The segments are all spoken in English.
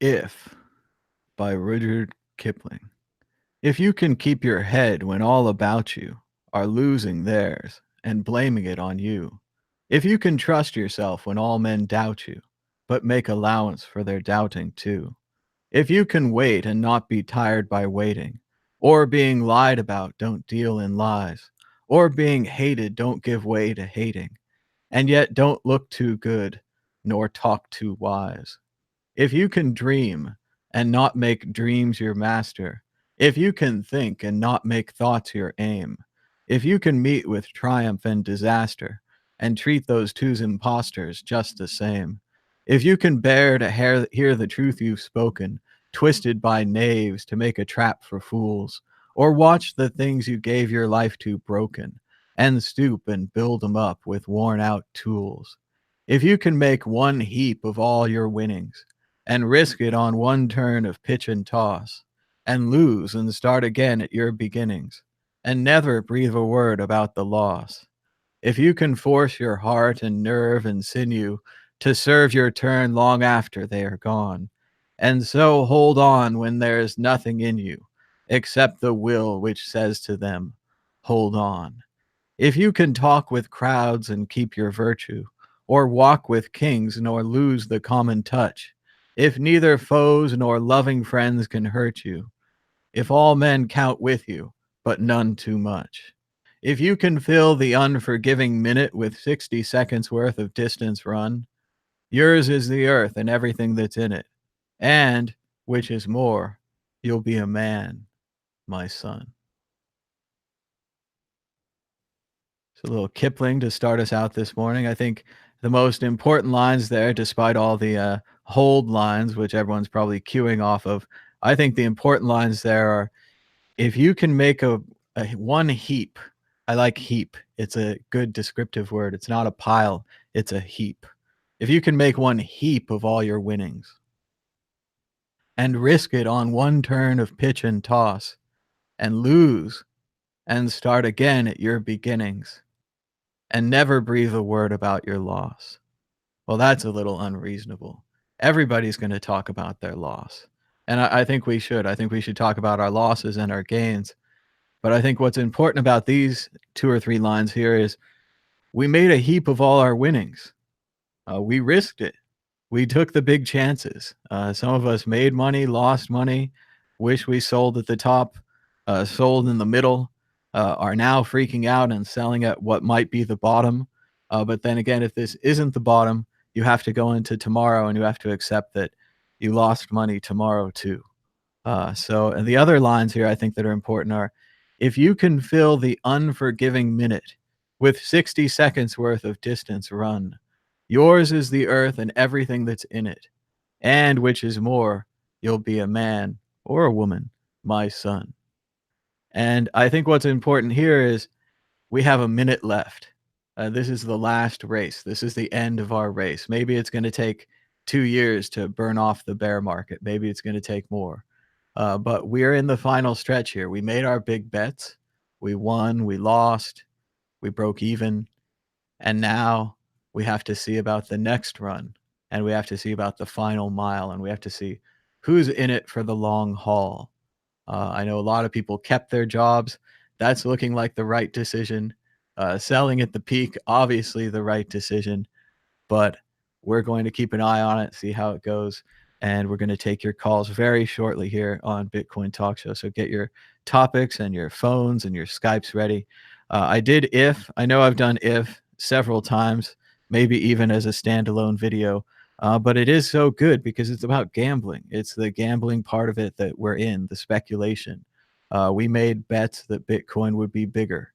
If by Rudyard Kipling. If you can keep your head when all about you are losing theirs and blaming it on you, if you can trust yourself when all men doubt you, but make allowance for their doubting too, if you can wait and not be tired by waiting, or being lied about, don't deal in lies, or being hated, don't give way to hating, and yet don't look too good, nor talk too wise. If you can dream and not make dreams your master, if you can think and not make thoughts your aim, if you can meet with triumph and disaster and treat those two's impostors just the same, if you can bear to hear the truth you've spoken, twisted by knaves to make a trap for fools, or watch the things you gave your life to broken, and stoop and build 'em up with worn out tools, if you can make one heap of all your winnings, and risk it on one turn of pitch and toss, and lose and start again at your beginnings, and never breathe a word about the loss. If you can force your heart and nerve and sinew to serve your turn long after they are gone, and so hold on when there is nothing in you except the will which says to them, hold on. If you can talk with crowds and keep your virtue, or walk with kings nor lose the common touch, if neither foes nor loving friends can hurt you, if all men count with you, but none too much, if you can fill the unforgiving minute with 60 seconds worth of distance run, yours is the earth and everything that's in it, and, which is more, you'll be a man, my son. So a little Kipling to start us out this morning. I think the most important lines there, despite all the hold lines, which everyone's probably queuing off of, I think the important lines there are, if you can make a one heap, I like heap. It's a good descriptive word. It's not a pile, it's a heap. If you can make one heap of all your winnings and risk it on one turn of pitch and toss and lose and start again at your beginnings, and never breathe a word about your loss. Well, that's a little unreasonable. Everybody's going to talk about their loss. And I think we should. I think we should talk about our losses and our gains. But I think what's important about these 2 or 3 lines here is we made a heap of all our winnings. We risked it. We took the big chances. Some of us made money, lost money, wish we sold at the top, sold in the middle, are now freaking out and selling at what might be the bottom. But then again, if this isn't the bottom, you have to go into tomorrow and you have to accept that you lost money tomorrow too. And the other lines here I think that are important are, if you can fill the unforgiving minute with 60 seconds worth of distance run, yours is the earth and everything that's in it, and which is more, you'll be a man or a woman, my son. And I think what's important here is we have a minute left. This is the last race. This is the end of our race. Maybe it's going to take 2 years to burn off the bear market. Maybe it's going to take more. But we're in the final stretch here. We made our big bets. We won, we lost, we broke even. And now we have to see about the next run. And we have to see about the final mile. And we have to see who's in it for the long haul. I know a lot of people kept their jobs. That's looking like the right decision. Selling at the peak, obviously the right decision. But we're going to keep an eye on it, see how it goes. And we're going to take your calls very shortly here on Bitcoin Talk Show. So get your topics and your phones and your Skypes ready. I did if. I know I've done if several times, maybe even as a standalone video. But it is so good because it's about gambling. It's the gambling part of it that we're in, the speculation. We made bets that Bitcoin would be bigger.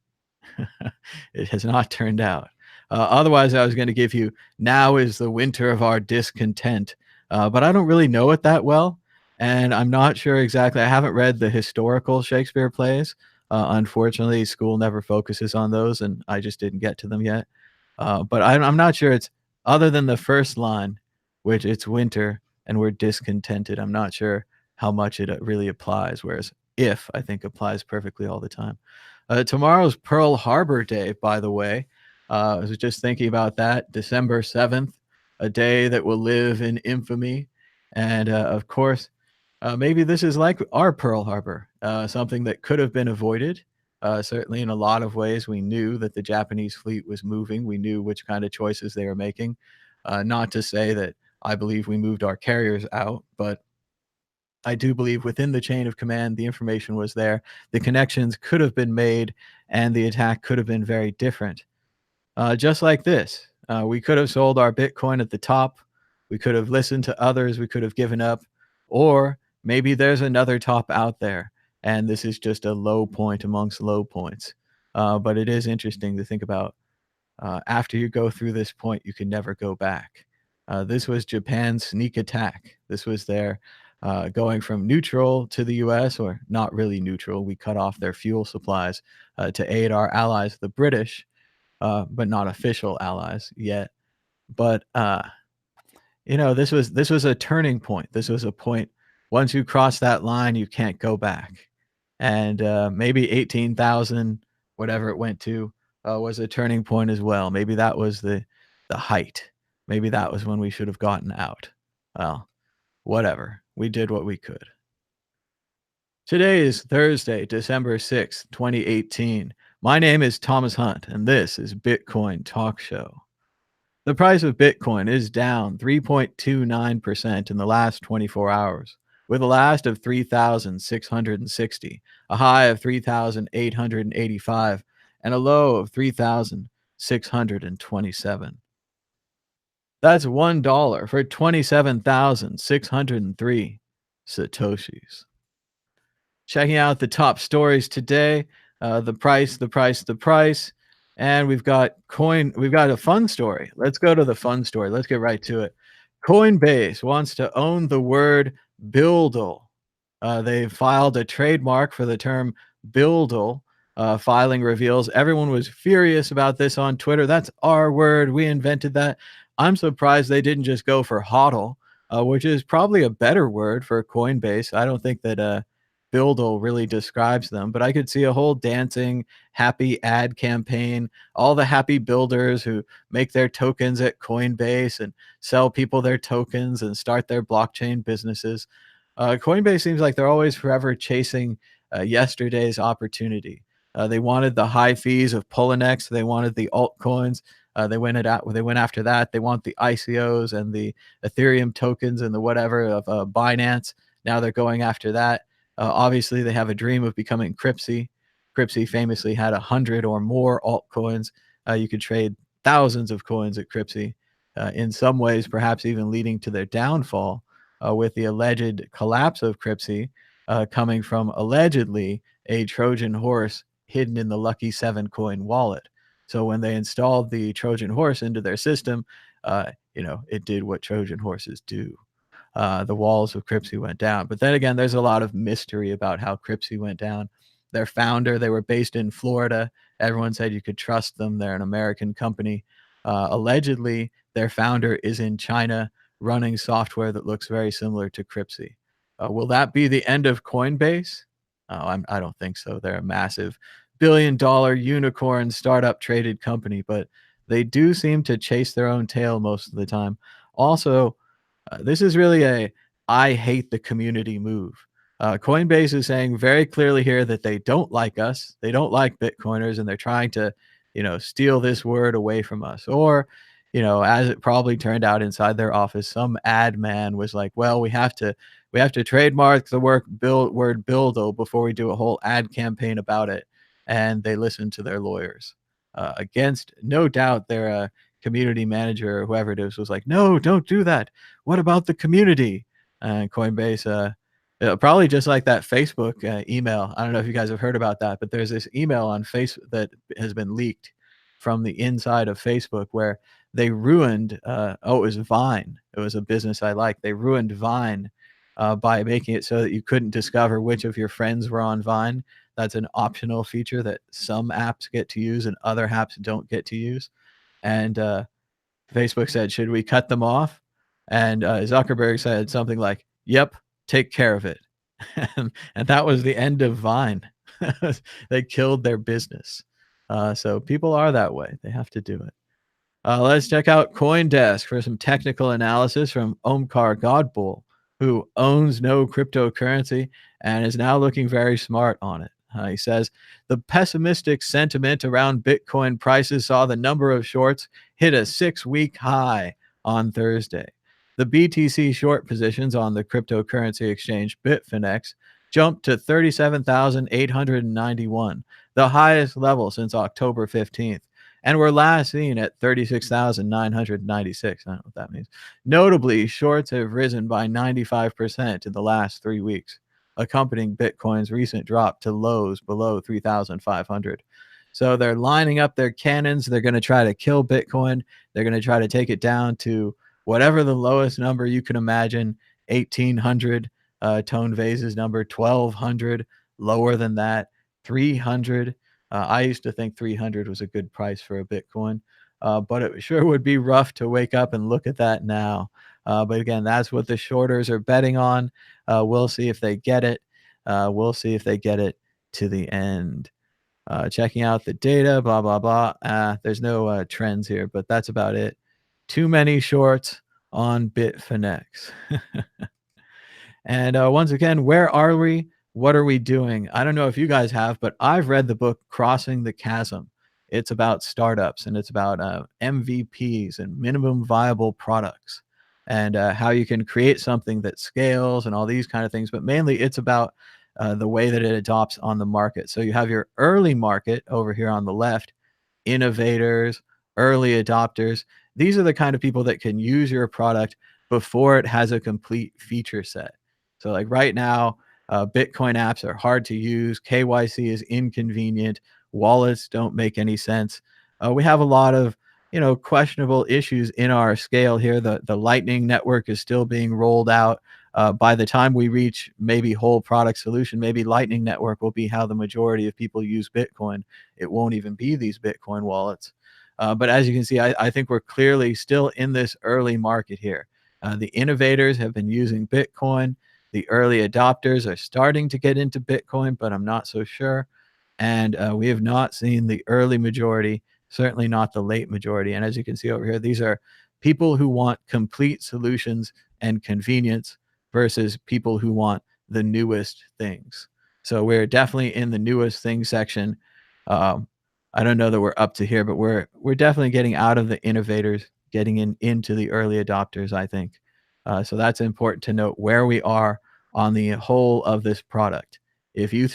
It has not turned out. Otherwise, I was going to give you, now is the winter of our discontent. But I don't really know it that well. And I'm not sure exactly. I haven't read the historical Shakespeare plays. Unfortunately, school never focuses on those, and I just didn't get to them yet. But I'm not sure it's, other than the first line, which it's winter and we're discontented. I'm not sure how much it really applies, whereas if, I think, applies perfectly all the time. Tomorrow's Pearl Harbor Day, by the way. I was just thinking about that. December 7th, a day that will live in infamy. And of course, maybe this is like our Pearl Harbor, something that could have been avoided. Certainly, in a lot of ways, we knew that the Japanese fleet was moving. We knew which kind of choices they were making. Not to say that I believe we moved our carriers out, but I do believe within the chain of command, the information was there. The connections could have been made, and the attack could have been very different. Just like this, we could have sold our Bitcoin at the top. We could have listened to others. We could have given up. Or maybe there's another top out there, and this is just a low point amongst low points. But it is interesting to think about. After you go through this point, you can never go back. This was Japan's sneak attack. This was their going from neutral to the US, or not really neutral. We cut off their fuel supplies to aid our allies, the British, but not official allies yet. But this was a turning point. This was a point. Once you cross that line, you can't go back. And maybe 18,000, whatever it went to, was a turning point as well. Maybe that was the height. Maybe that was when we should have gotten out. Well, whatever. We did what we could. Today is Thursday, December 6th, 2018. My name is Thomas Hunt, and this is Bitcoin Talk Show. The price of Bitcoin is down 3.29% in the last 24 hours, with a last of 3,660, a high of 3,885, and a low of 3,627. That's $1 for 27,603 Satoshis. Checking out the top stories today, the price, the price, the price. And we've got a fun story. Let's go to the fun story. Let's get right to it. Coinbase wants to own the word buildle. They filed a trademark for the term buildle. Filing reveals everyone was furious about this on Twitter. That's our word. We invented that. I'm surprised they didn't just go for hodl, which is probably a better word for Coinbase. I don't think that buildle really describes them, but I could see a whole dancing, happy ad campaign, all the happy builders who make their tokens at Coinbase and sell people their tokens and start their blockchain businesses. Coinbase seems like they're always forever chasing yesterday's opportunity. They wanted the high fees of Poloniex. They wanted the altcoins. They went after that. They want the ICOs and the Ethereum tokens and the whatever of Binance. Now they're going after that. Obviously, they have a dream of becoming Crypsy. Crypsy famously had 100 or more altcoins. You could trade thousands of coins at Crypsy. In some ways, perhaps even leading to their downfall, with the alleged collapse of Crypsy coming from allegedly a Trojan horse hidden in the Lucky 7 coin wallet. So when they installed the Trojan horse into their system, it did what Trojan horses do. The walls of Crypsy went down. But then again, there's a lot of mystery about how Crypsy went down. Their founder, they were based in Florida. Everyone said you could trust them. They're an American company. Allegedly, their founder is in China running software that looks very similar to Crypsy. Will that be the end of Coinbase? I don't think so. They're a massive billion-dollar unicorn startup traded company, but they do seem to chase their own tail most of the time. Also, this is really a I hate the community move. Coinbase is saying very clearly here that they don't like us. They don't like Bitcoiners, and they're trying to, steal this word away from us. Or, as it probably turned out inside their office, some ad man was like, well, we have to trademark the word buildo before we do a whole ad campaign about it. And they listened to their lawyers. Against, no doubt, their community manager or whoever it is was like, no, don't do that. What about the community? And Coinbase, probably just like that Facebook email. I don't know if you guys have heard about that, but there's this email on Facebook that has been leaked from the inside of Facebook where they ruined, it was Vine. It was a business I like. They ruined Vine by making it so that you couldn't discover which of your friends were on Vine. That's an optional feature that some apps get to use and other apps don't get to use. And Facebook said, should we cut them off? And Zuckerberg said something like, yep, take care of it. And that was the end of Vine. They killed their business. So people are that way. They have to do it. Let's check out CoinDesk for some technical analysis from Omkar Godbool. who owns no cryptocurrency and is now looking very smart on it. He says the pessimistic sentiment around Bitcoin prices saw the number of shorts hit a 6-week high on Thursday. The BTC short positions on the cryptocurrency exchange Bitfinex jumped to 37,891, the highest level since October 15th, and were last seen at 36,996. I don't know what that means. Notably, shorts have risen by 95% in the last 3 weeks, accompanying Bitcoin's recent drop to lows below 3,500. So they're lining up their cannons. They're going to try to kill Bitcoin. They're going to try to take it down to whatever the lowest number you can imagine, 1,800 tone vases number, 1,200, lower than that, 300. I used to think 300 was a good price for a Bitcoin, but it sure would be rough to wake up and look at that now. But again, that's what the shorters are betting on. We'll see if they get it. We'll see if they get it to the end. Checking out the data, blah, blah, blah. There's no trends here, but that's about it. Too many shorts on Bitfinex. And once again, where are we? What are we doing? I don't know if you guys have, but I've read the book Crossing the Chasm. It's about startups and it's about MVPs and minimum viable products and how you can create something that scales and all these kind of things. But mainly it's about the way that it adopts on the market. So you have your early market over here on the left, innovators, early adopters. These are the kind of people that can use your product before it has a complete feature set. So like right now, Bitcoin apps are hard to use. KYC is inconvenient. Wallets don't make any sense. We have a lot of, questionable issues in our scale here. The Lightning Network is still being rolled out. By the time we reach maybe whole product solution, maybe Lightning Network will be how the majority of people use Bitcoin. It won't even be these Bitcoin wallets. But as you can see, I think we're clearly still in this early market here. The innovators have been using Bitcoin. The early adopters are starting to get into Bitcoin, but I'm not so sure. And we have not seen the early majority, certainly not the late majority. And as you can see over here, these are people who want complete solutions and convenience versus people who want the newest things. So we're definitely in the newest thing section. I don't know that we're up to here, but we're definitely getting out of the innovators, getting into the early adopters, I think. So that's important to note where we are on the whole of this product. If you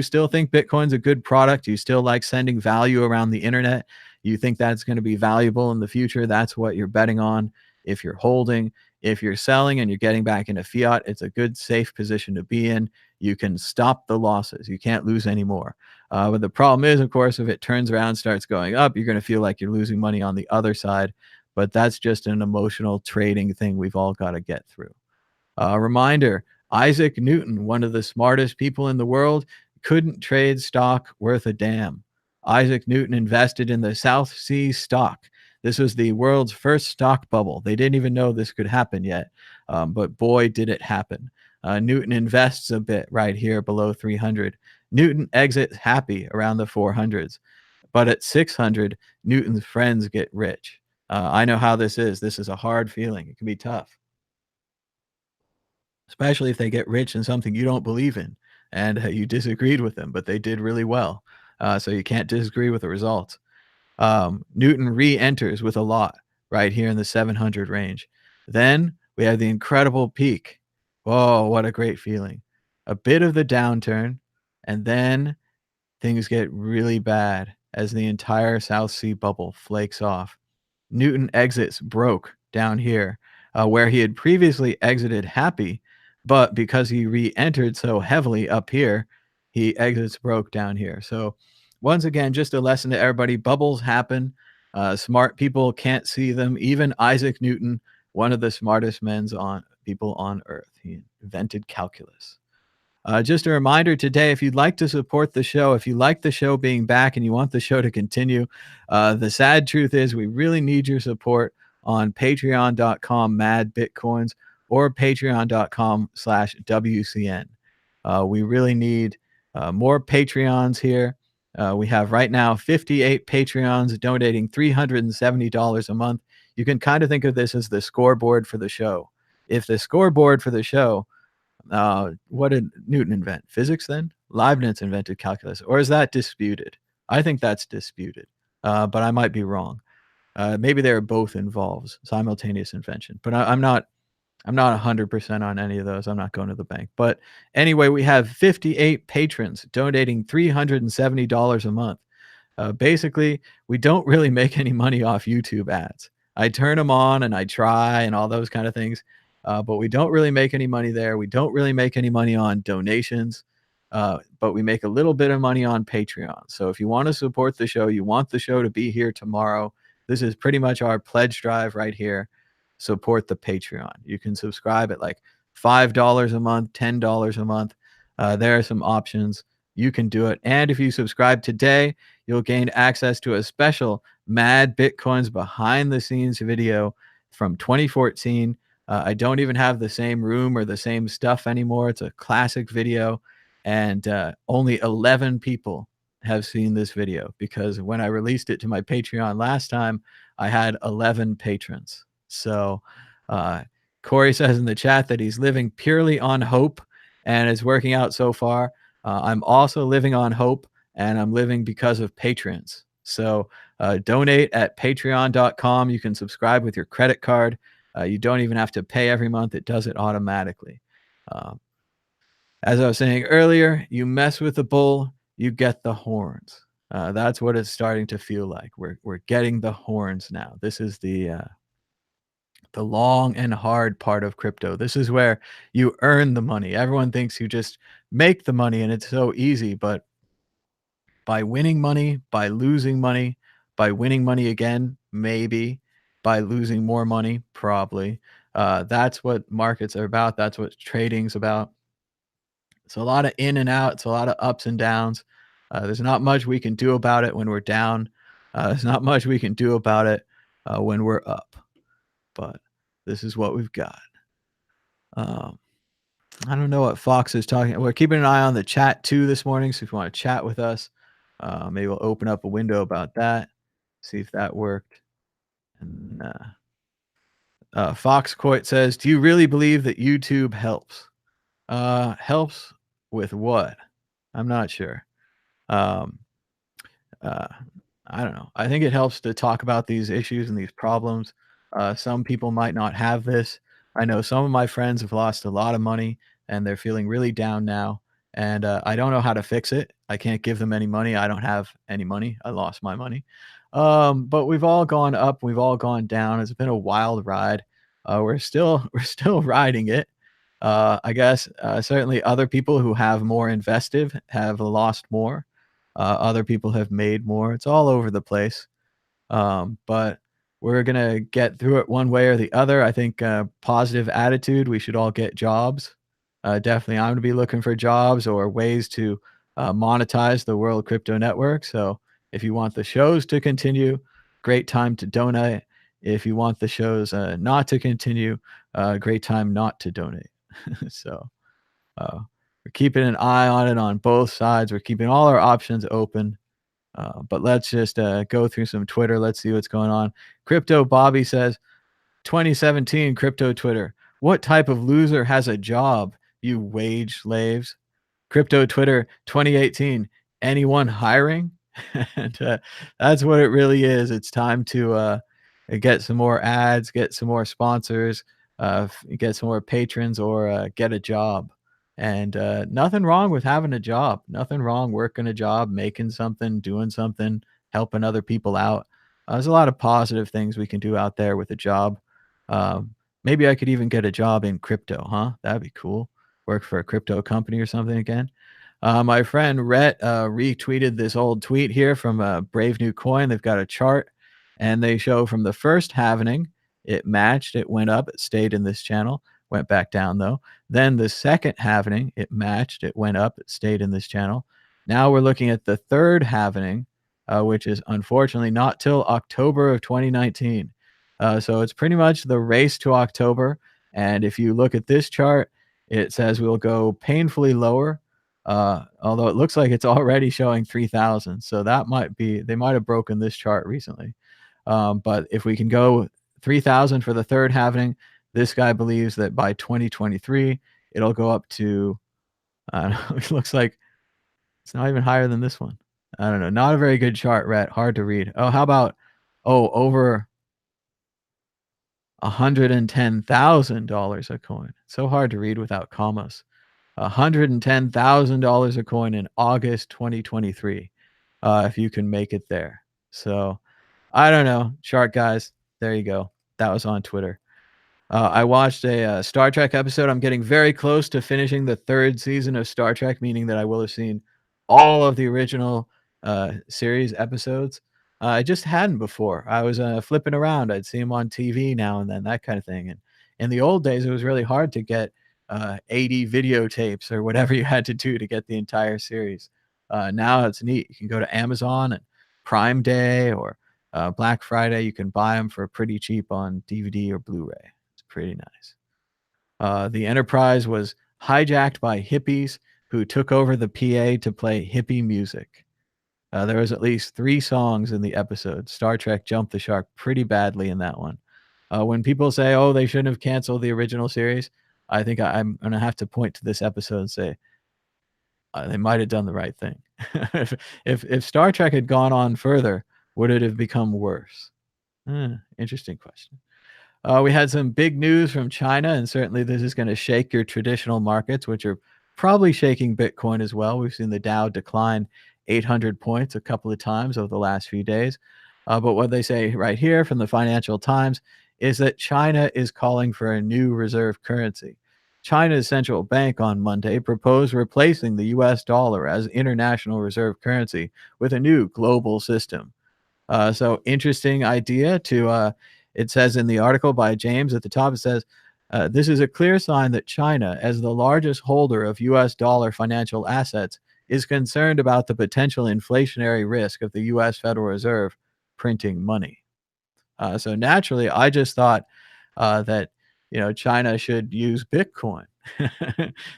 still think Bitcoin's a good product, you still like sending value around the internet, you think that's going to be valuable in the future, that's what you're betting on. If you're holding, if you're selling and you're getting back into fiat, it's a good, safe position to be in. You can stop the losses. You can't lose anymore. But the problem is, of course, if it turns around, starts going up, you're going to feel like you're losing money on the other side. But that's just an emotional trading thing we've all got to get through. Reminder, Isaac Newton, one of the smartest people in the world, couldn't trade stock worth a damn. Isaac Newton invested in the South Sea stock. This was the world's first stock bubble. They didn't even know this could happen yet, but boy, did it happen. Newton invests a bit right here below 300. Newton exits happy around the 400s. But at 600, Newton's friends get rich. I know how this is. This is a hard feeling. It can be tough, especially if they get rich in something you don't believe in and you disagreed with them, but they did really well. So you can't disagree with the results. Newton re-enters with a lot right here in the 700 range. Then we have the incredible peak. Whoa, what a great feeling. A bit of the downturn, and then things get really bad as the entire South Sea bubble flakes off. Newton exits broke down here, where he had previously exited happy, but because he re-entered so heavily up here, he exits broke down here. So once again, just a lesson to everybody, bubbles happen. Smart people can't see them. Even Isaac Newton, one of the smartest people on earth, he invented calculus. Just a reminder today, if you'd like to support the show, if you like the show being back and you want the show to continue, the sad truth is we really need your support on patreon.com mad bitcoins or patreon.com/WCN. We really need more Patreons here. We have right now 58 Patreons donating $370 a month. You can kind of think of this as the scoreboard for the show. if the scoreboard for the show, what did Newton invent? Physics then? Leibniz invented calculus. Or is that disputed? I think that's disputed, but I might be wrong. Maybe they were both involved, simultaneous invention. But I'm not 100% on any of those. I'm not going to the bank. But anyway, we have 58 patrons donating $370 a month. Basically, we don't really make any money off YouTube ads. I turn them on and I try and all those kind of things, but we don't really make any money there. We don't really make any money on donations, but we make a little bit of money on Patreon. So if you want to support the show, you want the show to be here tomorrow, this is pretty much our pledge drive right here. Support the Patreon. You can subscribe at like $5 a month, $10 a month. There are some options. You can do it. And if you subscribe today, you'll gain access to a special Mad Bitcoins behind the scenes video from 2014. I don't even have the same room or the same stuff anymore. It's a classic video. And only 11 people have seen this video because when I released it to my Patreon last time, I had 11 patrons. So Corey says in the chat that he's living purely on hope and it's working out so far. I'm also living on hope and I'm living because of patrons. So donate at patreon.com. You can subscribe with your credit card. You don't even have to pay every month. It does it automatically. As I was saying earlier, you mess with the bull, you get the horns. That's what it's starting to feel like. We're getting the horns now. This is the long and hard part of crypto. This is where you earn the money. Everyone thinks you just make the money and it's so easy, but by winning money, by losing money, by winning money again, maybe, by losing more money, probably. That's what markets are about. That's what trading's about. It's a lot of in and out. It's a lot of ups and downs. There's not much we can do about it when we're down. There's not much we can do about it when we're up. But this is what we've got. I don't know what Fox is talking. We're keeping an eye on the chat too this morning. So if you want to chat with us, maybe we'll open up a window about that, see if that worked. And Fox Coit says, "Do you really believe that YouTube helps? Helps with what? I'm not sure. Um, I don't know. I think it helps to talk about these issues and these problems. Some people might not have this. I know some of my friends have lost a lot of money and they're feeling really down now. And I don't know how to fix it. I can't give them any money. I don't have any money. I lost my money. But we've all gone up. We've all gone down. It's been a wild ride. We're still riding it. I guess certainly other people who have more invested have lost more. Other people have made more. It's all over the place. But we're going to get through it one way or the other. I think positive attitude. We should all get jobs. Definitely, I'm going to be looking for jobs or ways to monetize the World Crypto Network. So if you want the shows to continue, great time to donate. If you want the shows not to continue, great time not to donate. So we're keeping an eye on it on both sides. We're keeping all our options open. But let's just go through some Twitter. Let's see what's going on. Crypto Bobby says, 2017 crypto Twitter. What type of loser has a job, you wage slaves? Crypto Twitter 2018. Anyone hiring? And that's what it really is. It's time to get some more ads, get some more sponsors, get some more patrons, or get a job. And nothing wrong with having a job. Nothing wrong working a job, making something, doing something, helping other people out. There's a lot of positive things we can do out there with a job. Maybe I could even get a job in crypto, huh? That'd be cool. Work for a crypto company or something again. My friend Rhett retweeted this old tweet here from Brave New Coin. They've got a chart, and they show from the first halvening, it matched, it went up, it stayed in this channel, went back down though. Then the second halvening, it matched, it went up, it stayed in this channel. Now we're looking at the third halvening, which is unfortunately not till October of 2019. So it's pretty much the race to October. And if you look at this chart, it says we'll go painfully lower, although it looks like it's already showing 3,000. So that might be, they might have broken this chart recently. But if we can go 3,000 for the third halvening, This guy believes that by 2023, it'll go up to, I don't know, it looks like it's not even higher than this one. I don't know. Not a very good chart, Rhett. Hard to read. Oh, how about, over $110,000 a coin. So hard to read without commas. $110,000 a coin in August 2023, if you can make it there. So I don't know. Chart guys, there you go. That was on Twitter. I watched a Star Trek episode. I'm getting very close to finishing the 3rd season of Star Trek, meaning that I will have seen all of the original series episodes. I just hadn't before. I was flipping around. I'd see them on TV now and then, that kind of thing. And in the old days, it was really hard to get 80 videotapes or whatever you had to do to get the entire series. Now it's neat. You can go to Amazon and Prime Day or Black Friday. You can buy them for pretty cheap on DVD or Blu-ray. Pretty nice. The Enterprise was hijacked by hippies who took over the PA to play hippie music. There was at least 3 songs in the episode. Star Trek jumped the shark pretty badly in that one. When people say, "Oh, they shouldn't have canceled the original series," I think I'm gonna have to point to this episode and say, they might have done the right thing. If Star Trek had gone on further, would it have become worse? Interesting question. We had some big news from China, and certainly this is going to shake your traditional markets, which are probably shaking Bitcoin as well. We've seen the Dow decline 800 points a couple of times over the last few days. But what they say right here from the Financial Times is that China is calling for a new reserve currency. China's central bank on Monday proposed replacing the US dollar as international reserve currency with a new global system. So interesting idea to, it says in the article by James at the top, it says, this is a clear sign that China, as the largest holder of US dollar financial assets, is concerned about the potential inflationary risk of the US Federal Reserve printing money. So naturally, I just thought that China should use Bitcoin.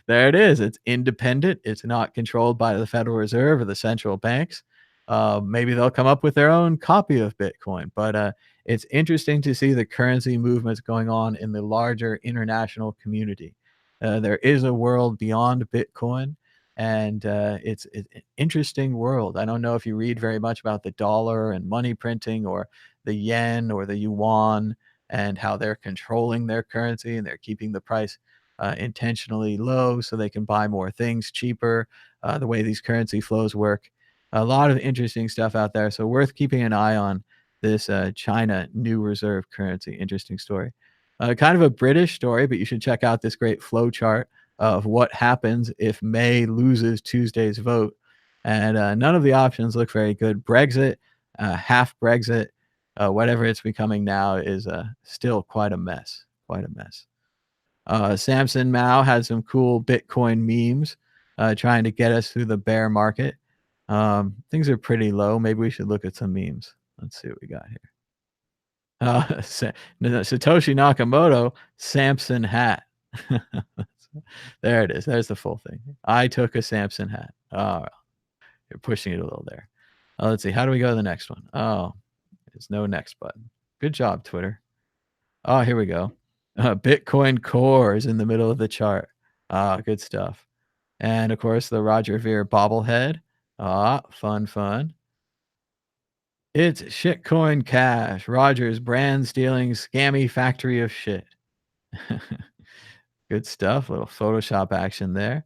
There it is. It's independent. It's not controlled by the Federal Reserve or the central banks. Maybe they'll come up with their own copy of Bitcoin. But it's interesting to see the currency movements going on in the larger international community. There is a world beyond Bitcoin, and it's an interesting world. I don't know if you read very much about the dollar and money printing or the yen or the yuan and how they're controlling their currency and they're keeping the price intentionally low so they can buy more things cheaper, the way these currency flows work. A lot of interesting stuff out there. So worth keeping an eye on this China new reserve currency. Interesting story. Kind of a British story, but you should check out this great flow chart of what happens if May loses Tuesday's vote. And none of the options look very good. Brexit, half Brexit, whatever it's becoming now is still quite a mess. Quite a mess. Samson Mao had some cool Bitcoin memes trying to get us through the bear market. Things are pretty low. Maybe we should look at some memes. Let's see what we got here. Satoshi Nakamoto, Samson hat. There it is. There's the full thing. I took a Samson hat. Oh, you're pushing it a little there. Let's see. How do we go to the next one? Oh, there's no next button. Good job, Twitter. Oh, here we go. Bitcoin Core is in the middle of the chart. Good stuff. And of course, the Roger Ver bobblehead. Fun, fun. It's Shitcoin Cash, Roger's brand stealing scammy factory of shit. Good stuff. Little Photoshop action there.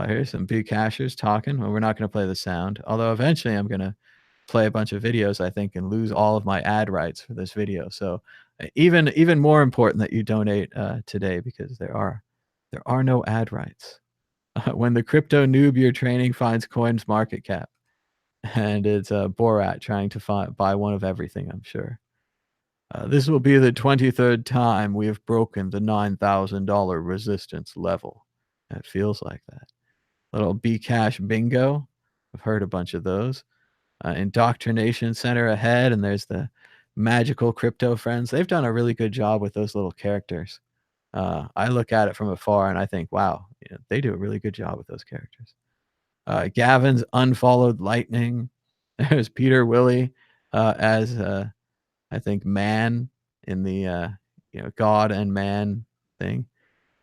Here's some big cashers talking. Well, we're not going to play the sound, although eventually I'm going to play a bunch of videos, I think, and lose all of my ad rights for this video. So even more important that you donate today, because there are no ad rights. When the crypto noob you're training finds coins market cap. And it's Borat trying to buy one of everything, I'm sure. This will be the 23rd time we have broken the $9,000 resistance level. It feels like that. Little Bcash bingo. I've heard a bunch of those. Indoctrination Center ahead, and there's the magical crypto friends. They've done a really good job with those little characters. I look at it from afar and I think, wow, they do a really good job with those characters. Gavin's unfollowed Lightning. There's Peter Willie as I think man in the God and man thing.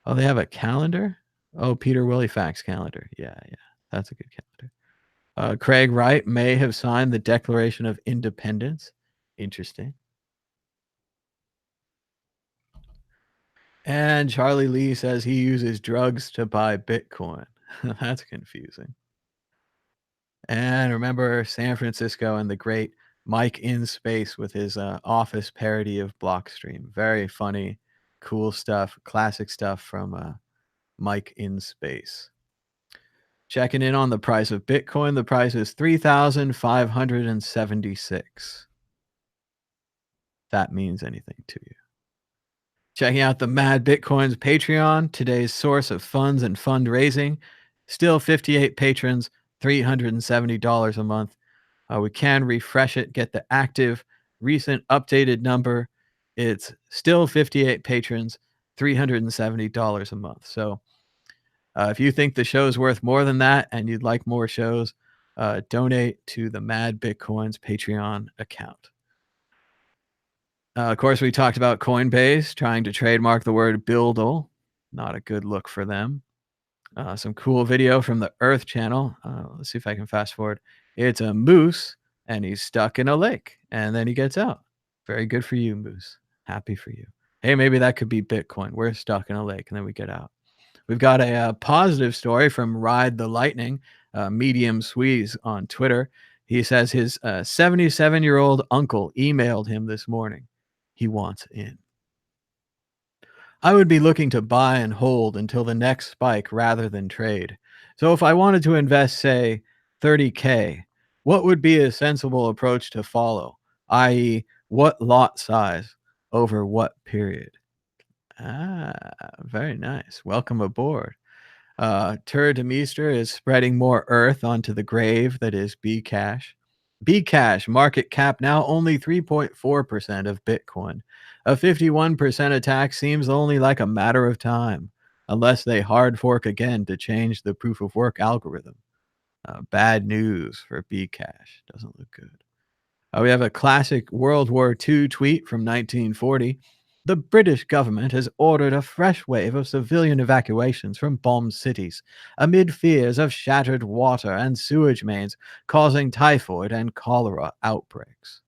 Oh, they have a calendar? Oh, Peter Willifax calendar. Yeah, yeah. That's a good calendar. Craig Wright may have signed the Declaration of Independence. Interesting. And Charlie Lee says he uses drugs to buy Bitcoin. That's confusing. And remember San Francisco and the great Mike in Space with his office parody of Blockstream. Very funny, cool stuff, classic stuff from Mike in Space. Checking in on the price of Bitcoin. The price is 3,576. That means anything to you. Checking out the Mad Bitcoins Patreon, today's source of funds and fundraising. Still 58 patrons, $370 a month. We can refresh it, get the active, recent, updated number. It's still 58 patrons, $370 a month. So if you think the show's worth more than that and you'd like more shows, donate to the Mad Bitcoins Patreon account. Of course, we talked about Coinbase trying to trademark the word "buildle." Not a good look for them. Some cool video from the Earth Channel. Let's see if I can fast forward. It's a moose, and he's stuck in a lake, and then he gets out. Very good for you, moose. Happy for you. Hey, maybe that could be Bitcoin. We're stuck in a lake, and then we get out. We've got a positive story from Ride the Lightning, Medium Squeeze on Twitter. He says his 77-year-old uncle emailed him this morning. He wants in. I would be looking to buy and hold until the next spike rather than trade. So if I wanted to invest, say, 30K, what would be a sensible approach to follow? I.e., what lot size over what period? Ah, very nice. Welcome aboard. Tur Demeester is spreading more earth onto the grave that is Bcash. Bcash market cap now only 3.4% of Bitcoin. A 51% attack seems only like a matter of time, unless they hard fork again to change the proof of work algorithm. Bad news for Bcash. Doesn't look good. We have a classic World War II tweet from 1940. The British government has ordered a fresh wave of civilian evacuations from bombed cities, amid fears of shattered water and sewage mains causing typhoid and cholera outbreaks.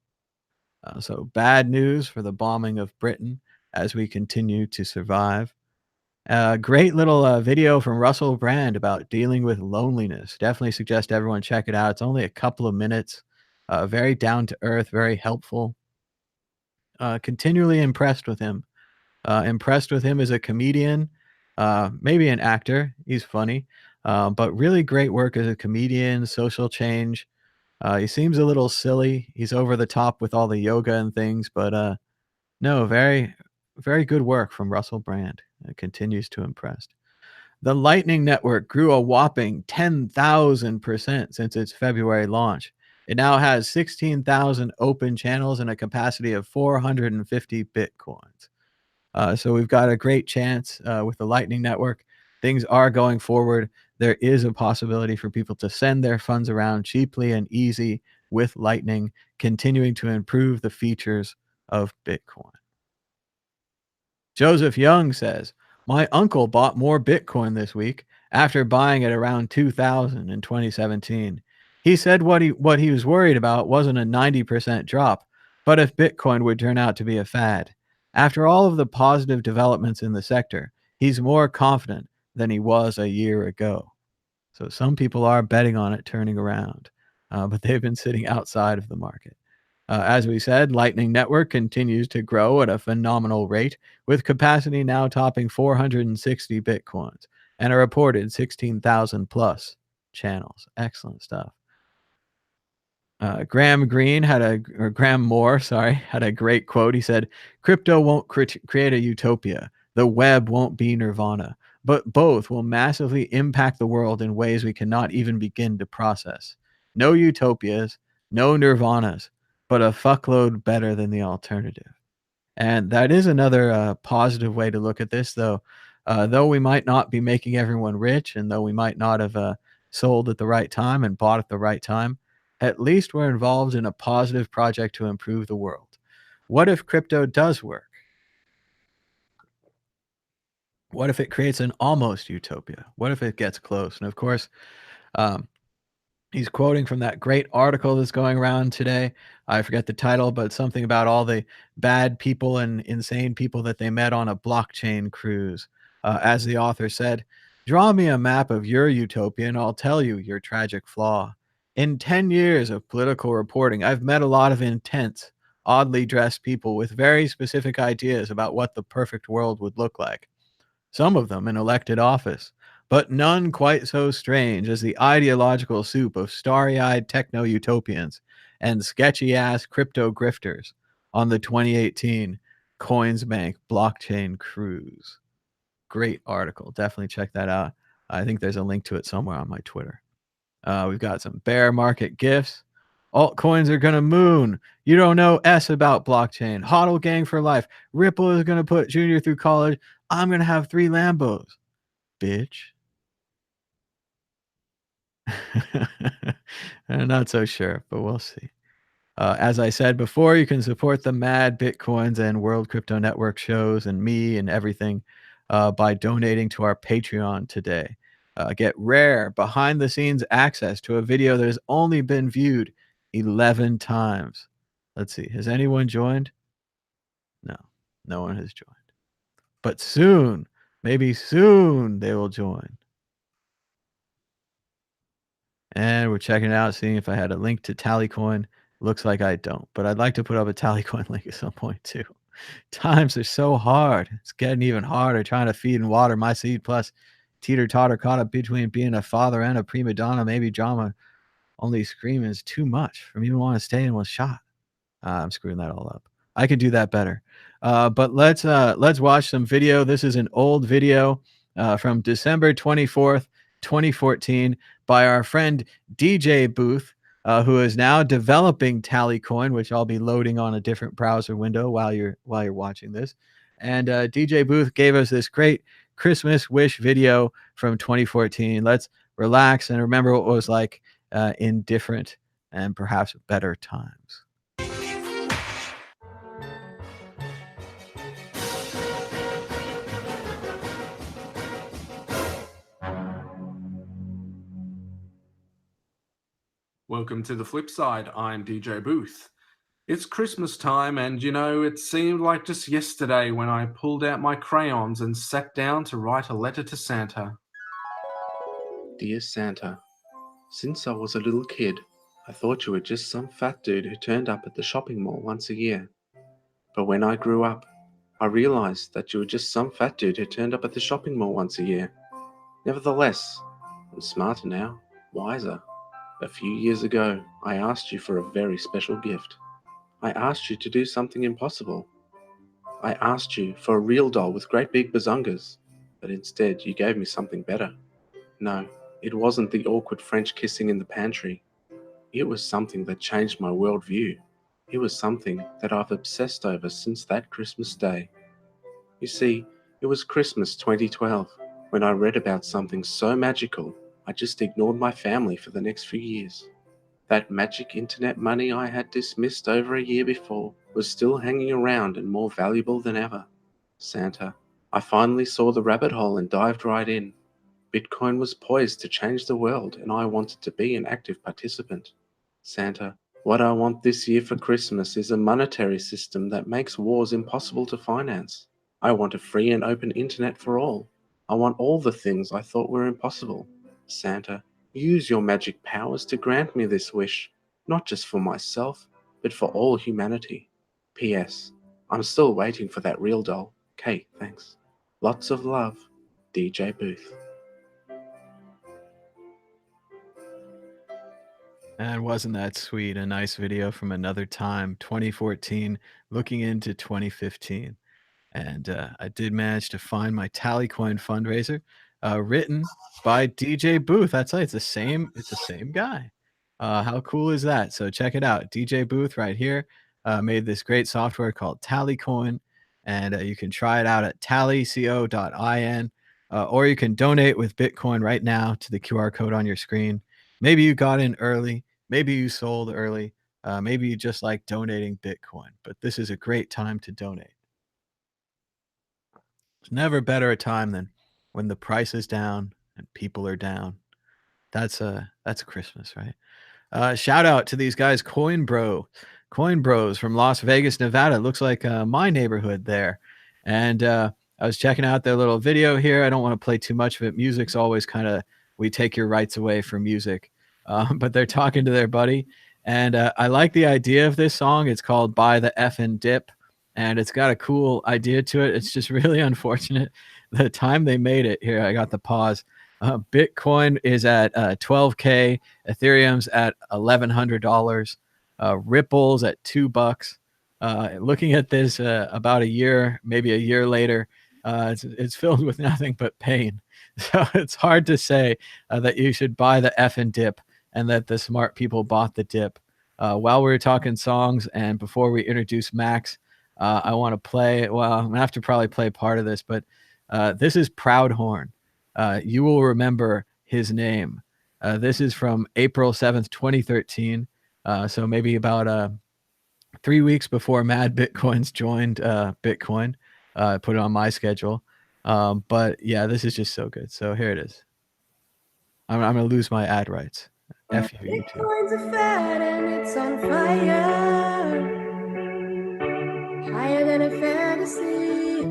So bad news for the bombing of Britain as we continue to survive. Great little video from Russell Brand about dealing with loneliness. Definitely suggest everyone check it out. It's only a couple of minutes. Very down to earth, very helpful. Continually impressed with him. Impressed with him as a comedian, maybe an actor. He's funny, but really great work as a comedian, social change. He seems a little silly. He's over the top with all the yoga and things, but no, very, very good work from Russell Brand. It continues to impress. The Lightning Network grew a whopping 10,000% since its February launch. It now has 16,000 open channels and a capacity of 450 Bitcoins. So we've got a great chance with the Lightning Network. Things are going forward. There is a possibility for people to send their funds around cheaply and easy with Lightning, continuing to improve the features of Bitcoin. Joseph Young says, my uncle bought more Bitcoin this week after buying at around 2000 in 2017. He said what he was worried about wasn't a 90% drop, but if Bitcoin would turn out to be a fad. After all of the positive developments in the sector, he's more confident than he was a year ago. So some people are betting on it turning around, but they've been sitting outside of the market. As we said, Lightning Network continues to grow at a phenomenal rate, with capacity now topping 460 Bitcoins and a reported 16,000 plus channels. Excellent stuff. Graham Moore, had a great quote. He said, crypto won't create a utopia. The web won't be nirvana, but both will massively impact the world in ways we cannot even begin to process. No utopias, no nirvanas, but a fuckload better than the alternative. And that is another positive way to look at this, though. Though we might not be making everyone rich, and though we might not have sold at the right time and bought at the right time, at least we're involved in a positive project to improve the world. What if crypto does work? What if it creates an almost utopia? What if it gets close? And of course, um, he's quoting from that great article that's going around today. I forget the title, but something about all the bad people and insane people that they met on a blockchain cruise. As the author said, draw me a map of your utopia and I'll tell you your tragic flaw. In 10 years of political reporting, I've met a lot of intense, oddly dressed people with very specific ideas about what the perfect world would look like, some of them in elected office, but none quite so strange as the ideological soup of starry eyed techno utopians and sketchy ass crypto grifters on the 2018 Coinsbank blockchain cruise. Great article. Definitely check that out. I think there's a link to it somewhere on my Twitter. We've got some bear market gifts. Altcoins are going to moon. You don't know S about blockchain. HODL gang for life. Ripple is going to put Junior through college. I'm going to have 3 Lambos. Bitch. I'm not so sure, but we'll see. As I said before, you can support the Mad Bitcoins and World Crypto Network shows and me and everything by donating to our Patreon today. Get rare behind the scenes access to a video that has only been viewed 11 times. Let's see. Has anyone joined? No, no one has joined. But soon, maybe soon they will join. And we're checking it out, seeing if I had a link to Tallycoin. Looks like I don't, but I'd like to put up a Tallycoin link at some point too. Times are so hard. It's getting even harder trying to feed and water my seed, plus teeter-totter caught up between being a father and a prima donna, maybe drama. Only screaming is too much for me to want to stay in one shot. I'm screwing that all up. I could do that better. But let's watch some video. This is an old video from December 24th, 2014 by our friend DJ Booth, who is now developing Tallycoin, which I'll be loading on a different browser window while you're watching this. And DJ Booth gave us this great Christmas wish video from 2014. Let's relax and remember what it was like in different and perhaps better times. Welcome to the flip side. I'm DJ Booth. It's Christmas time, and it seemed like just yesterday when I pulled out my crayons and sat down to write a letter to Santa. Dear Santa, since I was a little kid, I thought you were just some fat dude who turned up at the shopping mall once a year. But when I grew up, I realized that you were just some fat dude who turned up at the shopping mall once a year. Nevertheless, I'm smarter now, wiser. A few years ago, I asked you for a very special gift. I asked you to do something impossible. I asked you for a real doll with great big bazongas, but instead you gave me something better. No, it wasn't the awkward French kissing in the pantry. It was something that changed my worldview. It was something that I've obsessed over since that Christmas day. You see, it was Christmas 2012 when I read about something so magical I just ignored my family for the next few years. That magic internet money I had dismissed over a year before was still hanging around and more valuable than ever. Santa, I finally saw the rabbit hole and dived right in. Bitcoin was poised to change the world, and I wanted to be an active participant. Santa, what I want this year for Christmas is a monetary system that makes wars impossible to finance. I want a free and open internet for all. I want all the things I thought were impossible. Santa, use your magic powers to grant me this wish, not just for myself, but for all humanity. P.S. I'm still waiting for that real doll. Kate, thanks. Lots of love, DJ Booth. And wasn't that sweet? A nice video from another time, 2014, looking into 2015. And I did manage to find my Tallycoin fundraiser, written by DJ Booth. That's right. It's the same. It's the same guy. How cool is that? So check it out. DJ Booth right here made this great software called Tallycoin, and you can try it out at tallyco.in, or you can donate with Bitcoin right now to the QR code on your screen. Maybe you got in early. Maybe you sold early. Maybe you just like donating Bitcoin. But this is a great time to donate. It's never better a time than when the price is down and people are down. That's Christmas, right? Shout out to these guys, Coin Bros from Las Vegas, Nevada. Looks like my neighborhood there. And I was checking out their little video here. I don't want to play too much of it. Music's always kind of, we take your rights away from music. But they're talking to their buddy. And I like the idea of this song. It's called Buy the Effin' Dip. And it's got a cool idea to it. It's just really unfortunate the time they made it. Here, I got the pause. Bitcoin is at 12K. Ethereum's at $1,100. Ripple's at $2. Looking at this about a year, maybe a year later, it's filled with nothing but pain. So it's hard to say that you should buy the effing dip and that the smart people bought the dip. While we were talking songs and before we introduce Max, I want to play, well, I'm going to have to probably play part of this, but this is Proudhorn. You will remember his name. This is from April 7th, 2013. So maybe about 3 weeks before Mad Bitcoins joined Bitcoin. Put it on my schedule. But yeah, this is just so good. So here it is. I'm going to lose my ad rights. F you, YouTube. Bitcoin's a fad and it's on fire. Higher than a fantasy,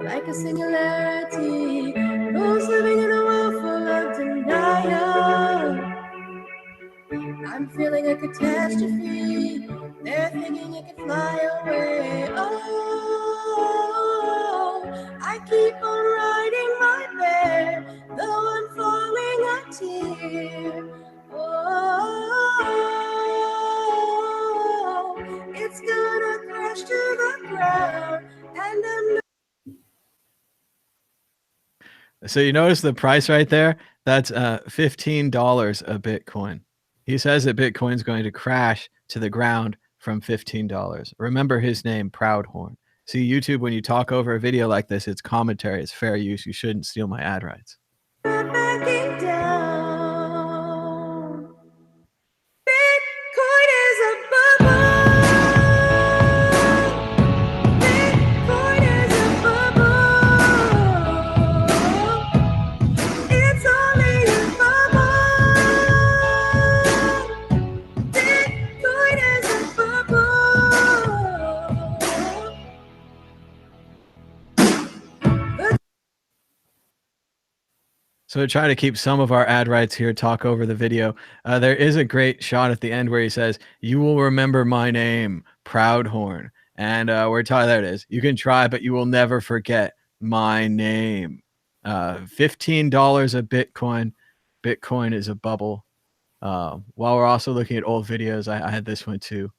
like a singularity. Those living in a world full of denial. I'm feeling a catastrophe. They're thinking it could fly away. Oh, I keep on riding my bear, though I'm falling a tear. Oh, it's gonna crash to the ground, and I'm So you notice the price right there? That's $15 a Bitcoin. He says that Bitcoin's going to crash to the ground from $15. Remember his name, Proudhorn. See, YouTube, when you talk over a video like this, it's commentary. It's fair use. You shouldn't steal my ad rights. not backing down. Bitcoin is a bubble. Bitcoin is a bubble. It's only a bubble. Bitcoin is a bubble. So to try to keep some of our ad rights here, talk over the video. There is a great shot at the end where he says, "You will remember my name, Proudhorn." And we're talking, there it is. You can try, but you will never forget my name. $15 a Bitcoin. Bitcoin is a bubble. While we're also looking at old videos, I had this one too.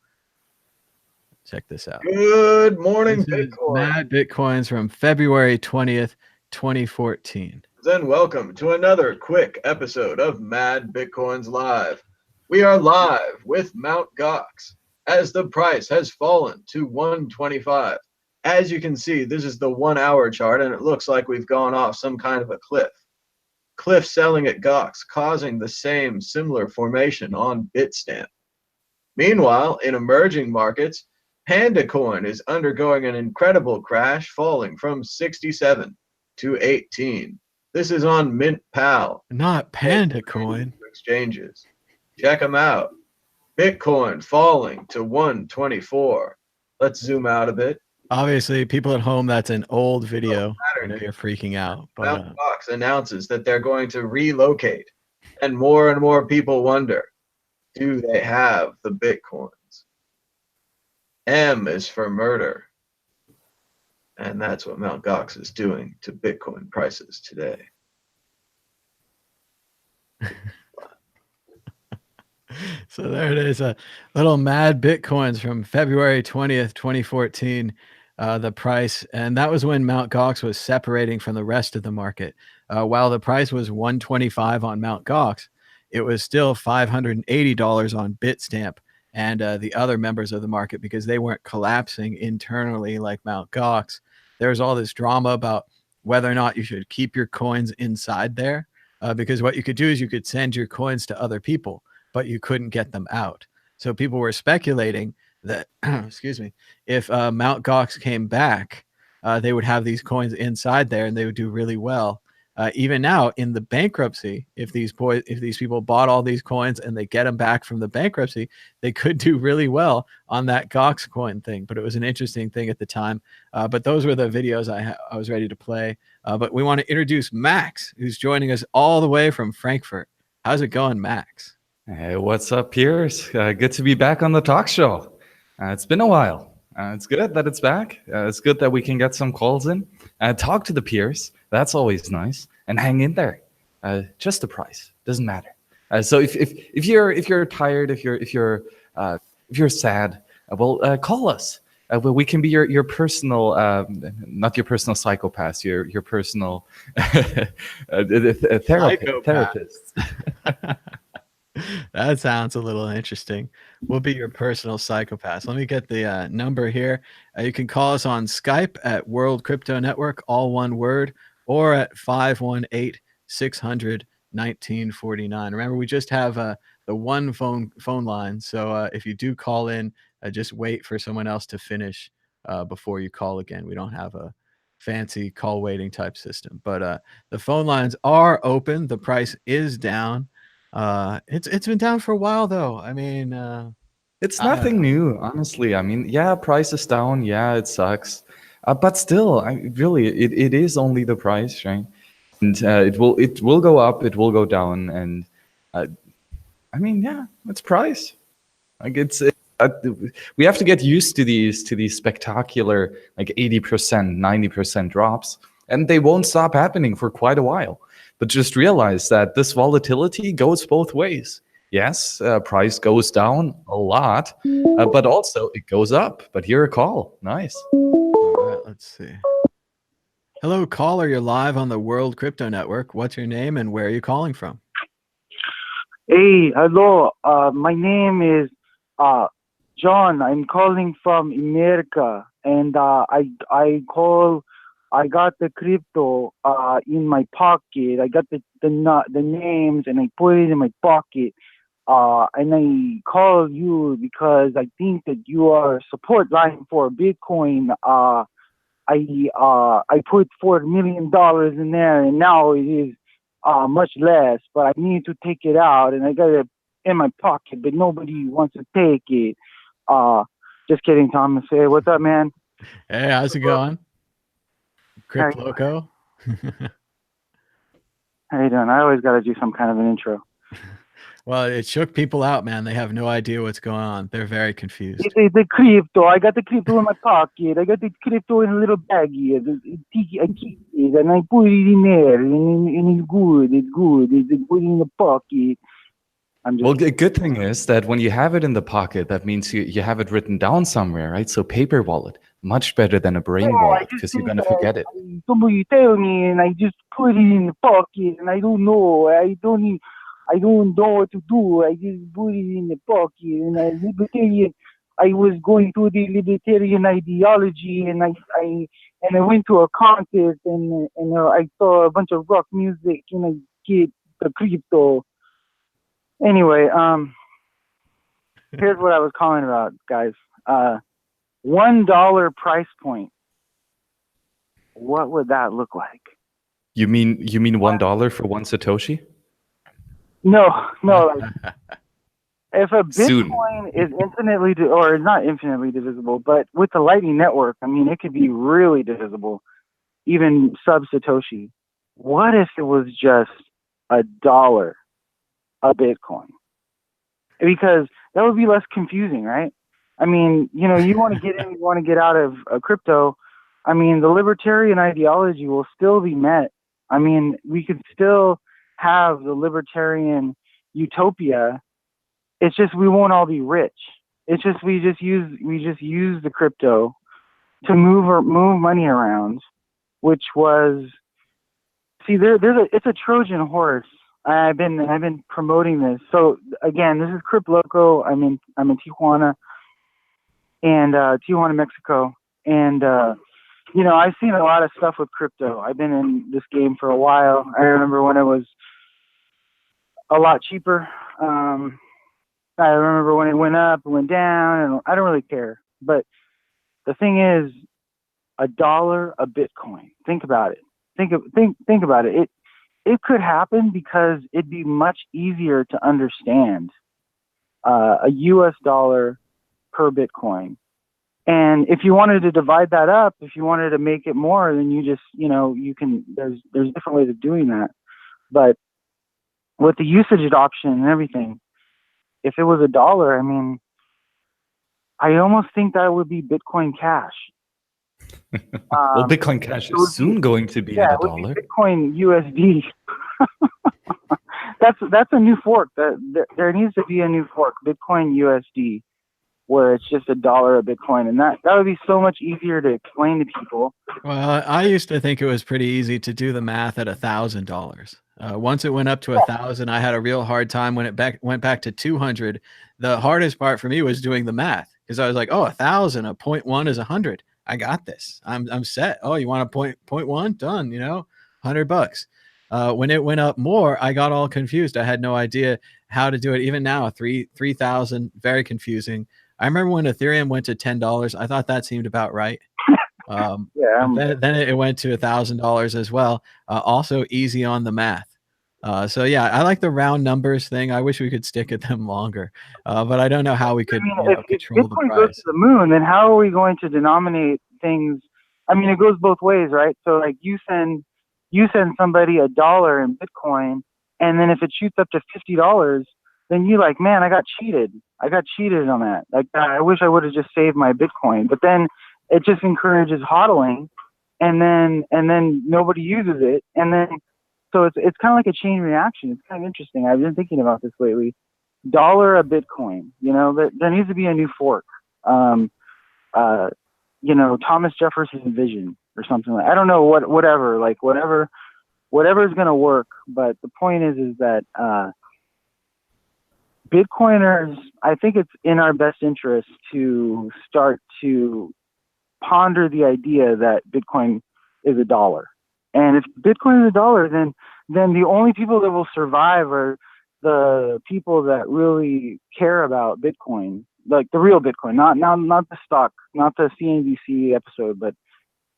Check this out. Good morning, This is Bitcoin. Mad Bitcoins from February 20th, 2014. And welcome to another quick episode of Mad Bitcoins Live. We are live with Mt. Gox as the price has fallen to 125. As you can see, this is the 1 hour chart and it looks like we've gone off some kind of a cliff. Cliff selling at Gox causing the same similar formation on Bitstamp. Meanwhile, in emerging markets, Panda Coin is undergoing an incredible crash, falling from 67 to 18. This is on MintPal. Not Panda Coin. Exchanges. Check them out. Bitcoin falling to 124. Let's zoom out a bit. Obviously, people at home, that's an old video. I know you're freaking out. But Mt. Gox announces that they're going to relocate, and more people wonder, do they have the Bitcoins? M is for murder. And that's what Mt. Gox is doing to Bitcoin prices today. so there it is. A little Mad Bitcoins from February 20th, 2014. The price, and that was when Mt. Gox was separating from the rest of the market. While the price was $125 on Mt. Gox, it was still $580 on Bitstamp and the other members of the market because they weren't collapsing internally like Mt. Gox. There was all this drama about whether or not you should keep your coins inside there because what you could do is you could send your coins to other people, but you couldn't get them out. So people were speculating that, excuse me, if Mt. Gox came back, they would have these coins inside there and they would do really well. Even now in the bankruptcy, if these people bought all these coins and they get them back from the bankruptcy, they could do really well on that Gox coin thing. But it was an interesting thing at the time. But those were the videos I was ready to play. But we want to introduce Max, who's joining us all the way from Frankfurt. How's it going, Max? Hey, what's up, Piers? Good to be back on the talk show. It's been a while. It's good that it's back. It's good that we can get some calls in and talk to the peers. That's always nice. And hang in there. Just the price doesn't matter. So if you're tired, if you're sad, well, call us. We can be your personal, not your personal psychopath, your personal therapist. That sounds a little interesting. We'll be your personal psychopath. Let me get the number here. You can call us on Skype at World Crypto Network, all one word, or at 518-600-1949. Remember, we just have the one phone line. So if you do call in, just wait for someone else to finish before you call again. We don't have a fancy call waiting type system, but the phone lines are open. The price is down. It's been down for a while though. I mean, it's nothing new, honestly. I mean, yeah, price is down. Yeah, it sucks, but still, it is only the price, right? And it will go up, it will go down, and I mean, yeah, it's price. Like we have to get used to these spectacular like 80%, 90% drops, and they won't stop happening for quite a while. But just realize that this volatility goes both ways. Yes, price goes down a lot, but also it goes up. But here a call. Nice. All right, let's see. Hello, caller. You're live on the World Crypto Network. What's your name and where are you calling from? Hey, hello. My name is John. I'm calling from America, and I got the crypto in my pocket. I got the names and I put it in my pocket. And I call you because I think that you are a support line for Bitcoin. I put $4 million in there, and now it is much less. But I need to take it out, and I got it in my pocket, but nobody wants to take it. Just kidding, Thomas. Hey, what's up, man? Hey, how's it going? Crypt Loco. How you doing? I always got to do some kind of an intro. Well, it shook people out, man. They have no idea what's going on. They're very confused. The crypto. I got the crypto in my pocket. I got the crypto in a little baggie. I keep it and I put it in there, and it's good. It's good. It's good in the pocket. Well, the good thing is that when you have it in the pocket, that means you have it written down somewhere, right? So paper wallet, much better than a brain wallet, because you're gonna forget it. Somebody tell me, and I just put it in the pocket, and I don't know. I don't know what to do. I just put it in the pocket, and I was going through the libertarian ideology, and I went to a contest, and I saw a bunch of rock music, and I get the crypto. Anyway, here's what I was calling about, guys. $1 price point. What would that look like? You mean $1 for one Satoshi? No. If a Bitcoin is infinitely, or not infinitely divisible, but with the Lightning Network, I mean, it could be really divisible, even sub Satoshi. What if it was just $1 a Bitcoin? Because that would be less confusing, right? I mean, you want to get in, you want to get out of crypto. I mean, the libertarian ideology will still be met. I mean, we could still have the libertarian utopia. It's just we won't all be rich. It's just we just use the crypto to move money around, which was it's a Trojan horse. I've been promoting this. So again, this is Crypt Loco. I'm in Tijuana, and Tijuana, Mexico, and I've seen a lot of stuff with crypto. I've been in this game for a while. I remember when it was a lot cheaper. I remember when it went up, it went down, and I don't really care. But the thing is, $1 a Bitcoin. Think about it. Think about it. It could happen because it'd be much easier to understand a US dollar per Bitcoin. And if you wanted to divide that up, if you wanted to make it more, then you just, you can, there's different ways of doing that. But with the usage adoption and everything, if it was $1, I mean, I almost think that would be Bitcoin Cash. Well, Bitcoin Cash is soon going to be at $1. Bitcoin USD. That's a new fork. There needs to be a new fork, Bitcoin USD, where it's just $1 a Bitcoin, and that would be so much easier to explain to people. Well, I used to think it was pretty easy to do the math at $1,000. Once it went up to 1,000, I had a real hard time when it went back to 200. The hardest part for me was doing the math, because I was like, oh, 1,000, a 0.1 is 100. I got this. I'm set. Oh, you want a point one? Done. $100. When it went up more, I got all confused. I had no idea how to do it. Even now, 3,000, very confusing. I remember when Ethereum went to $10. I thought that seemed about right. Then it went to $1,000 as well. Also easy on the math. So yeah, I like the round numbers thing. I wish we could stick at them longer, but I don't know how we could control the price. If Bitcoin goes to the moon, then how are we going to denominate things? I mean, it goes both ways, right? So like you send somebody $1 in Bitcoin, and then if it shoots up to $50, then you're like, man, I got cheated. I got cheated on that. Like, I wish I would have just saved my Bitcoin. But then it just encourages hodling, and then nobody uses it, and then so it's kind of like a chain reaction. It's kind of interesting. I've been thinking about this lately. $1 a Bitcoin. There needs to be a new fork. Thomas Jefferson's vision or something like. I don't know whatever is going to work. But the point is that Bitcoiners, I think it's in our best interest to start to ponder the idea that Bitcoin is $1. And if Bitcoin is $1, then the only people that will survive are the people that really care about Bitcoin, like the real Bitcoin, not the stock, not the CNBC episode, but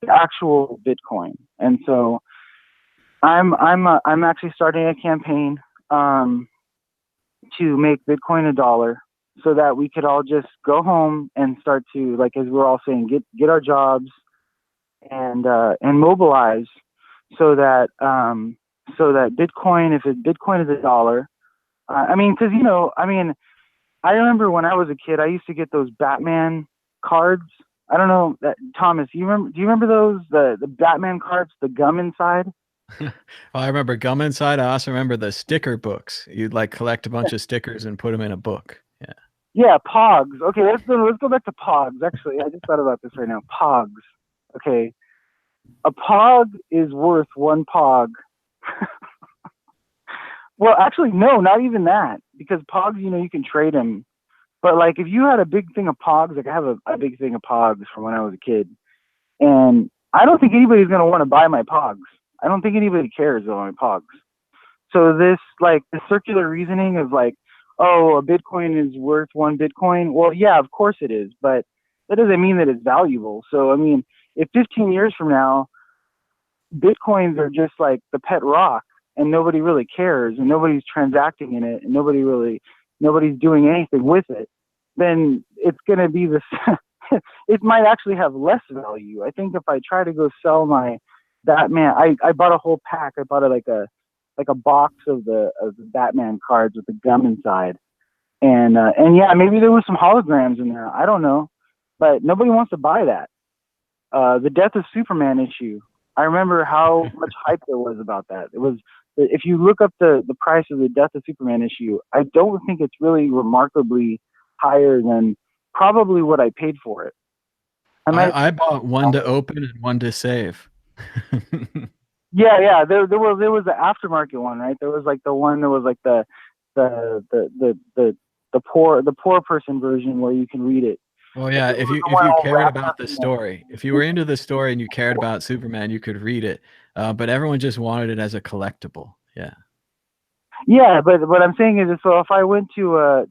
the actual Bitcoin. And so I'm actually starting a campaign to make Bitcoin $1, so that we could all just go home and start to, like, as we're all saying, get our jobs and mobilize, so that Bitcoin, Bitcoin is $1. I mean, because I remember when I was a kid, I used to get those Batman cards. I don't know, Thomas, do you remember those, the Batman cards, the gum inside? Well, I remember gum inside. I also remember the sticker books. You'd like collect a bunch of stickers and put them in a book. Yeah. Yeah, Pogs. Okay, let's go back to Pogs. Actually, I just thought about this right now. Pogs. Okay, a Pog is worth 1 Pog. Well, actually, no, not even that, because Pogs, you can trade them. But like, if you had a big thing of Pogs, like I have a big thing of Pogs from when I was a kid, and I don't think anybody's gonna want to buy my Pogs. I don't think anybody cares about my Pogs. So this, like, the circular reasoning of like, oh, a Bitcoin is worth 1 Bitcoin. Well, yeah, of course it is, but that doesn't mean that it's valuable. So, I mean, if 15 years from now, Bitcoins are just like the pet rock and nobody really cares and nobody's transacting in it and nobody's doing anything with it, then it's going to be this, it might actually have less value. I think if I try to go sell my Batman, I bought a whole pack. I bought like a box of the Batman cards with the gum inside, and yeah, maybe there was some holograms in there. I don't know, but nobody wants to buy that. The Death of Superman issue. I remember how much hype there was about that. It was, if you look up the price of the Death of Superman issue, I don't think it's really remarkably higher than probably what I paid for it. I bought one to open and one to save. Yeah. There was the aftermarket one, right? There was like the one that was like the poor person version where you can read it. Well, yeah, if you cared about the story, if you were into the story and you cared about Superman, you could read it. But everyone just wanted it as a collectible. Yeah. Yeah, but what I'm saying is, so if I went to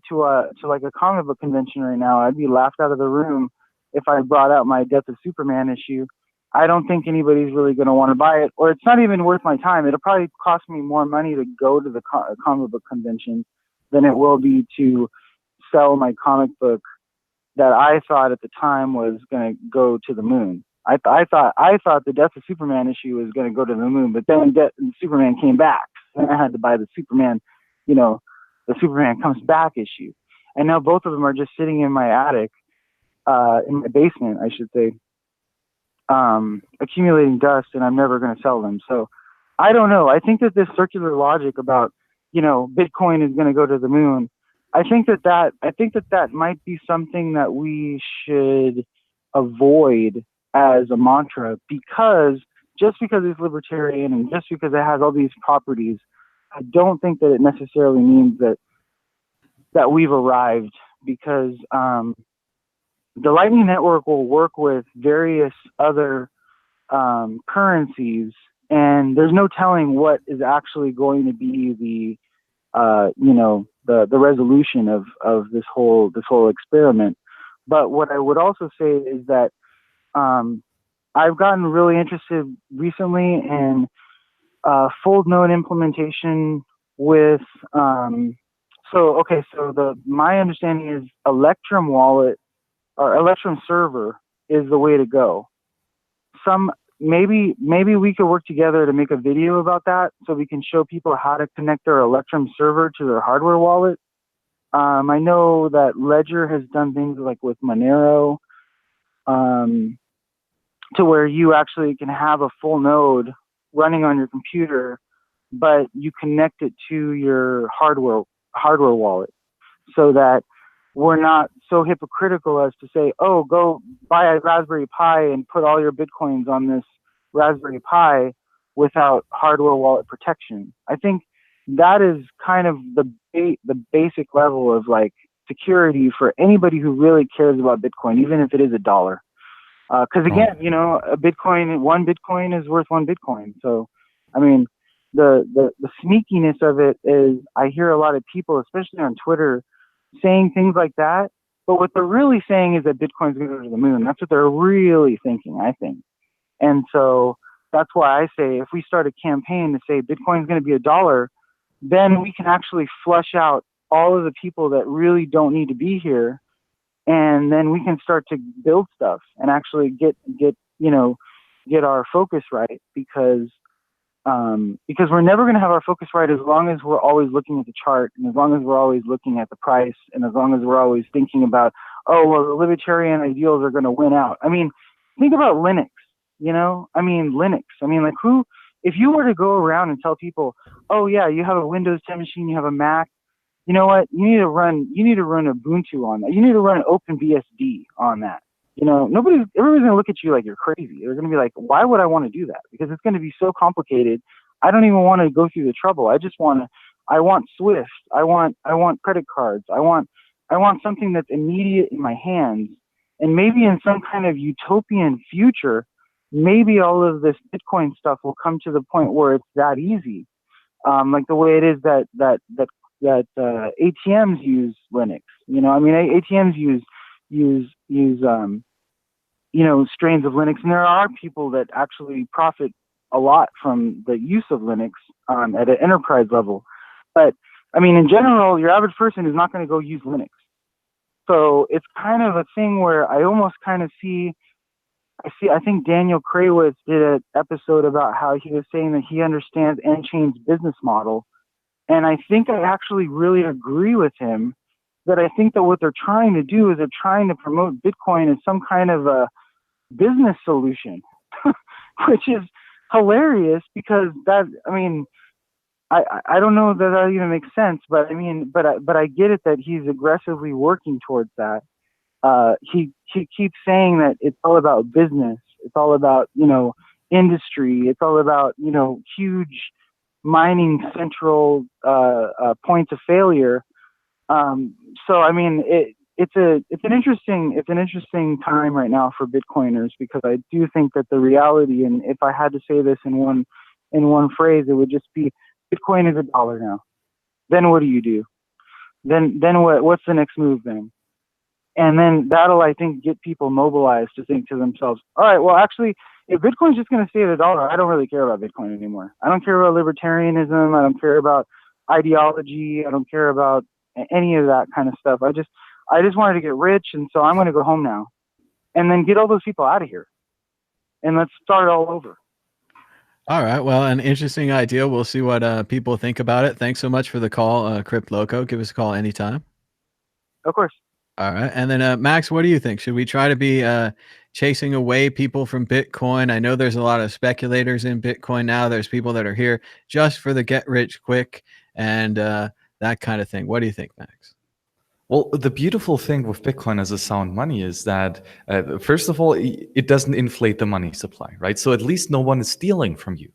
like a comic book convention right now, I'd be laughed out of the room if I brought out my Death of Superman issue, I don't think anybody's really going to want to buy it, or it's not even worth my time. It'll probably cost me more money to go to the comic book convention than it will be to sell my comic book that I thought at the time was going to go to the moon. I thought the Death of Superman issue was going to go to the moon, but then Superman came back, and I had to buy the Superman, the Superman Comes Back issue. And now both of them are just sitting in my attic, in my basement, I should say, accumulating dust, and I'm never going to sell them. So I don't know. I think that this circular logic about, Bitcoin is going to go to the moon, I think that might be something that we should avoid as a mantra, because just because it's libertarian and just because it has all these properties, I don't think that it necessarily means that we've arrived, because the Lightning Network will work with various other currencies, and there's no telling what is actually going to be the resolution of this whole experiment. But what I would also say is that I've gotten really interested recently in full node implementation with my understanding is Electrum wallet or Electrum server is the way to go. Maybe we could work together to make a video about that, so we can show people how to connect their Electrum server to their hardware wallet. I know that Ledger has done things like with Monero, to where you actually can have a full node running on your computer, but you connect it to your hardware wallet, so that we're not so hypocritical as to say, oh, go buy a Raspberry Pi and put all your Bitcoins on this Raspberry Pi without hardware wallet protection. I think that is kind of the basic level of like security for anybody who really cares about Bitcoin, even if it is $1. Because again, one Bitcoin is worth one Bitcoin. So, I mean, the sneakiness of it is, I hear a lot of people, especially on Twitter, saying things like that. But what they're really saying is that Bitcoin's going to go to the moon. That's what they're really thinking, I think. And so that's why I say, if we start a campaign to say Bitcoin's going to be $1, then we can actually flush out all of the people that really don't need to be here. And then we can start to build stuff and actually get our focus right, because we're never going to have our focus right as long as we're always looking at the chart, and as long as we're always looking at the price, and as long as we're always thinking about, oh, well, the libertarian ideals are going to win out. I mean, think about Linux, Linux. I mean, like, if you were to go around and tell people, oh yeah, you have a Windows 10 machine, you have a Mac, you know what? You need to run Ubuntu on that. You need to run OpenBSD on that. everybody's gonna look at you like you're crazy. They're gonna be like, why would I want to do that? Because it's gonna be so complicated. I don't even want to go through the trouble. I want Swift. I want credit cards. I want something that's immediate in my hands. And maybe in some kind of utopian future, maybe all of this Bitcoin stuff will come to the point where it's that easy. Like the way it is that ATMs use Linux. ATMs use strains of Linux, and there are people that actually profit a lot from the use of Linux at an enterprise level. But in general, your average person is not going to go use Linux. So it's kind of a thing where I almost kind of I think Daniel Kraywitz did an episode about how he was saying that he understands N-Chain's business model. And I think I actually really agree with him, that I think that what they're trying to do is they're trying to promote Bitcoin as some kind of a business solution, which is hilarious, because I don't know that that even makes sense, but I get it that he's aggressively working towards that. He keeps saying that it's all about business. It's all about, industry. It's all about, huge mining central points of failure. It's an interesting time right now for Bitcoiners, because I do think that the reality, and if I had to say this in one phrase, it would just be, Bitcoin is $1 now. Then what do you do? Then what's the next move then? And then that'll, I think, get people mobilized to think to themselves, all right, well, actually, if Bitcoin's just going to stay at $1, I don't really care about Bitcoin anymore. I don't care about libertarianism. I don't care about ideology. I don't care about any of that kind of stuff. I just wanted to get rich, and so I'm going to go home now, and then get all those people out of here, and let's start it all over. All right. Well, an interesting idea. We'll see what people think about it. Thanks so much for the call, Crypt Loco. Give us a call anytime. Of course. All right. And then, Max, what do you think? Should we try to be chasing away people from Bitcoin? I know there's a lot of speculators in Bitcoin now. There's people that are here just for the get rich quick and that kind of thing. What do you think, Max? Well, the beautiful thing with Bitcoin as a sound money is that, first of all, it doesn't inflate the money supply, right? So at least no one is stealing from you.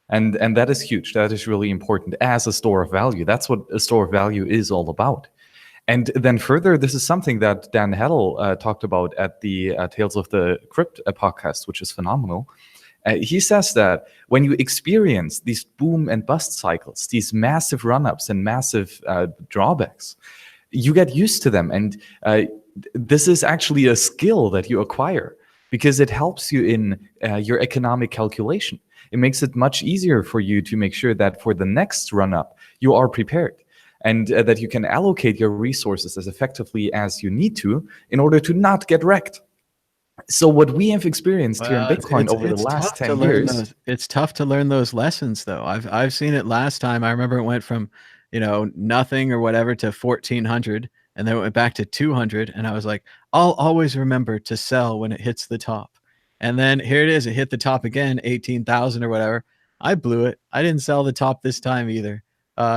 And that is huge. That is really important as a store of value. That's what a store of value is all about. And then further, this is something that Dan Heddle talked about at the Tales of the Crypt podcast, which is phenomenal. He says that when you experience these boom and bust cycles, these massive run-ups and massive drawbacks, you get used to them. And this is actually a skill that you acquire because it helps you in your economic calculation. It makes it much easier for you to make sure that for the next run-up, you are prepared and that you can allocate your resources as effectively as you need to in order to not get wrecked. So what we have experienced here in Bitcoin over the last 10 years... It's tough to learn those lessons, though. I've seen it last time. I remember it went from nothing or whatever to 1,400, and then it went back to 200, and I was like, I'll always remember to sell when it hits the top. And then here it is, it hit the top again, 18,000 or whatever. I blew it. I didn't sell the top this time either.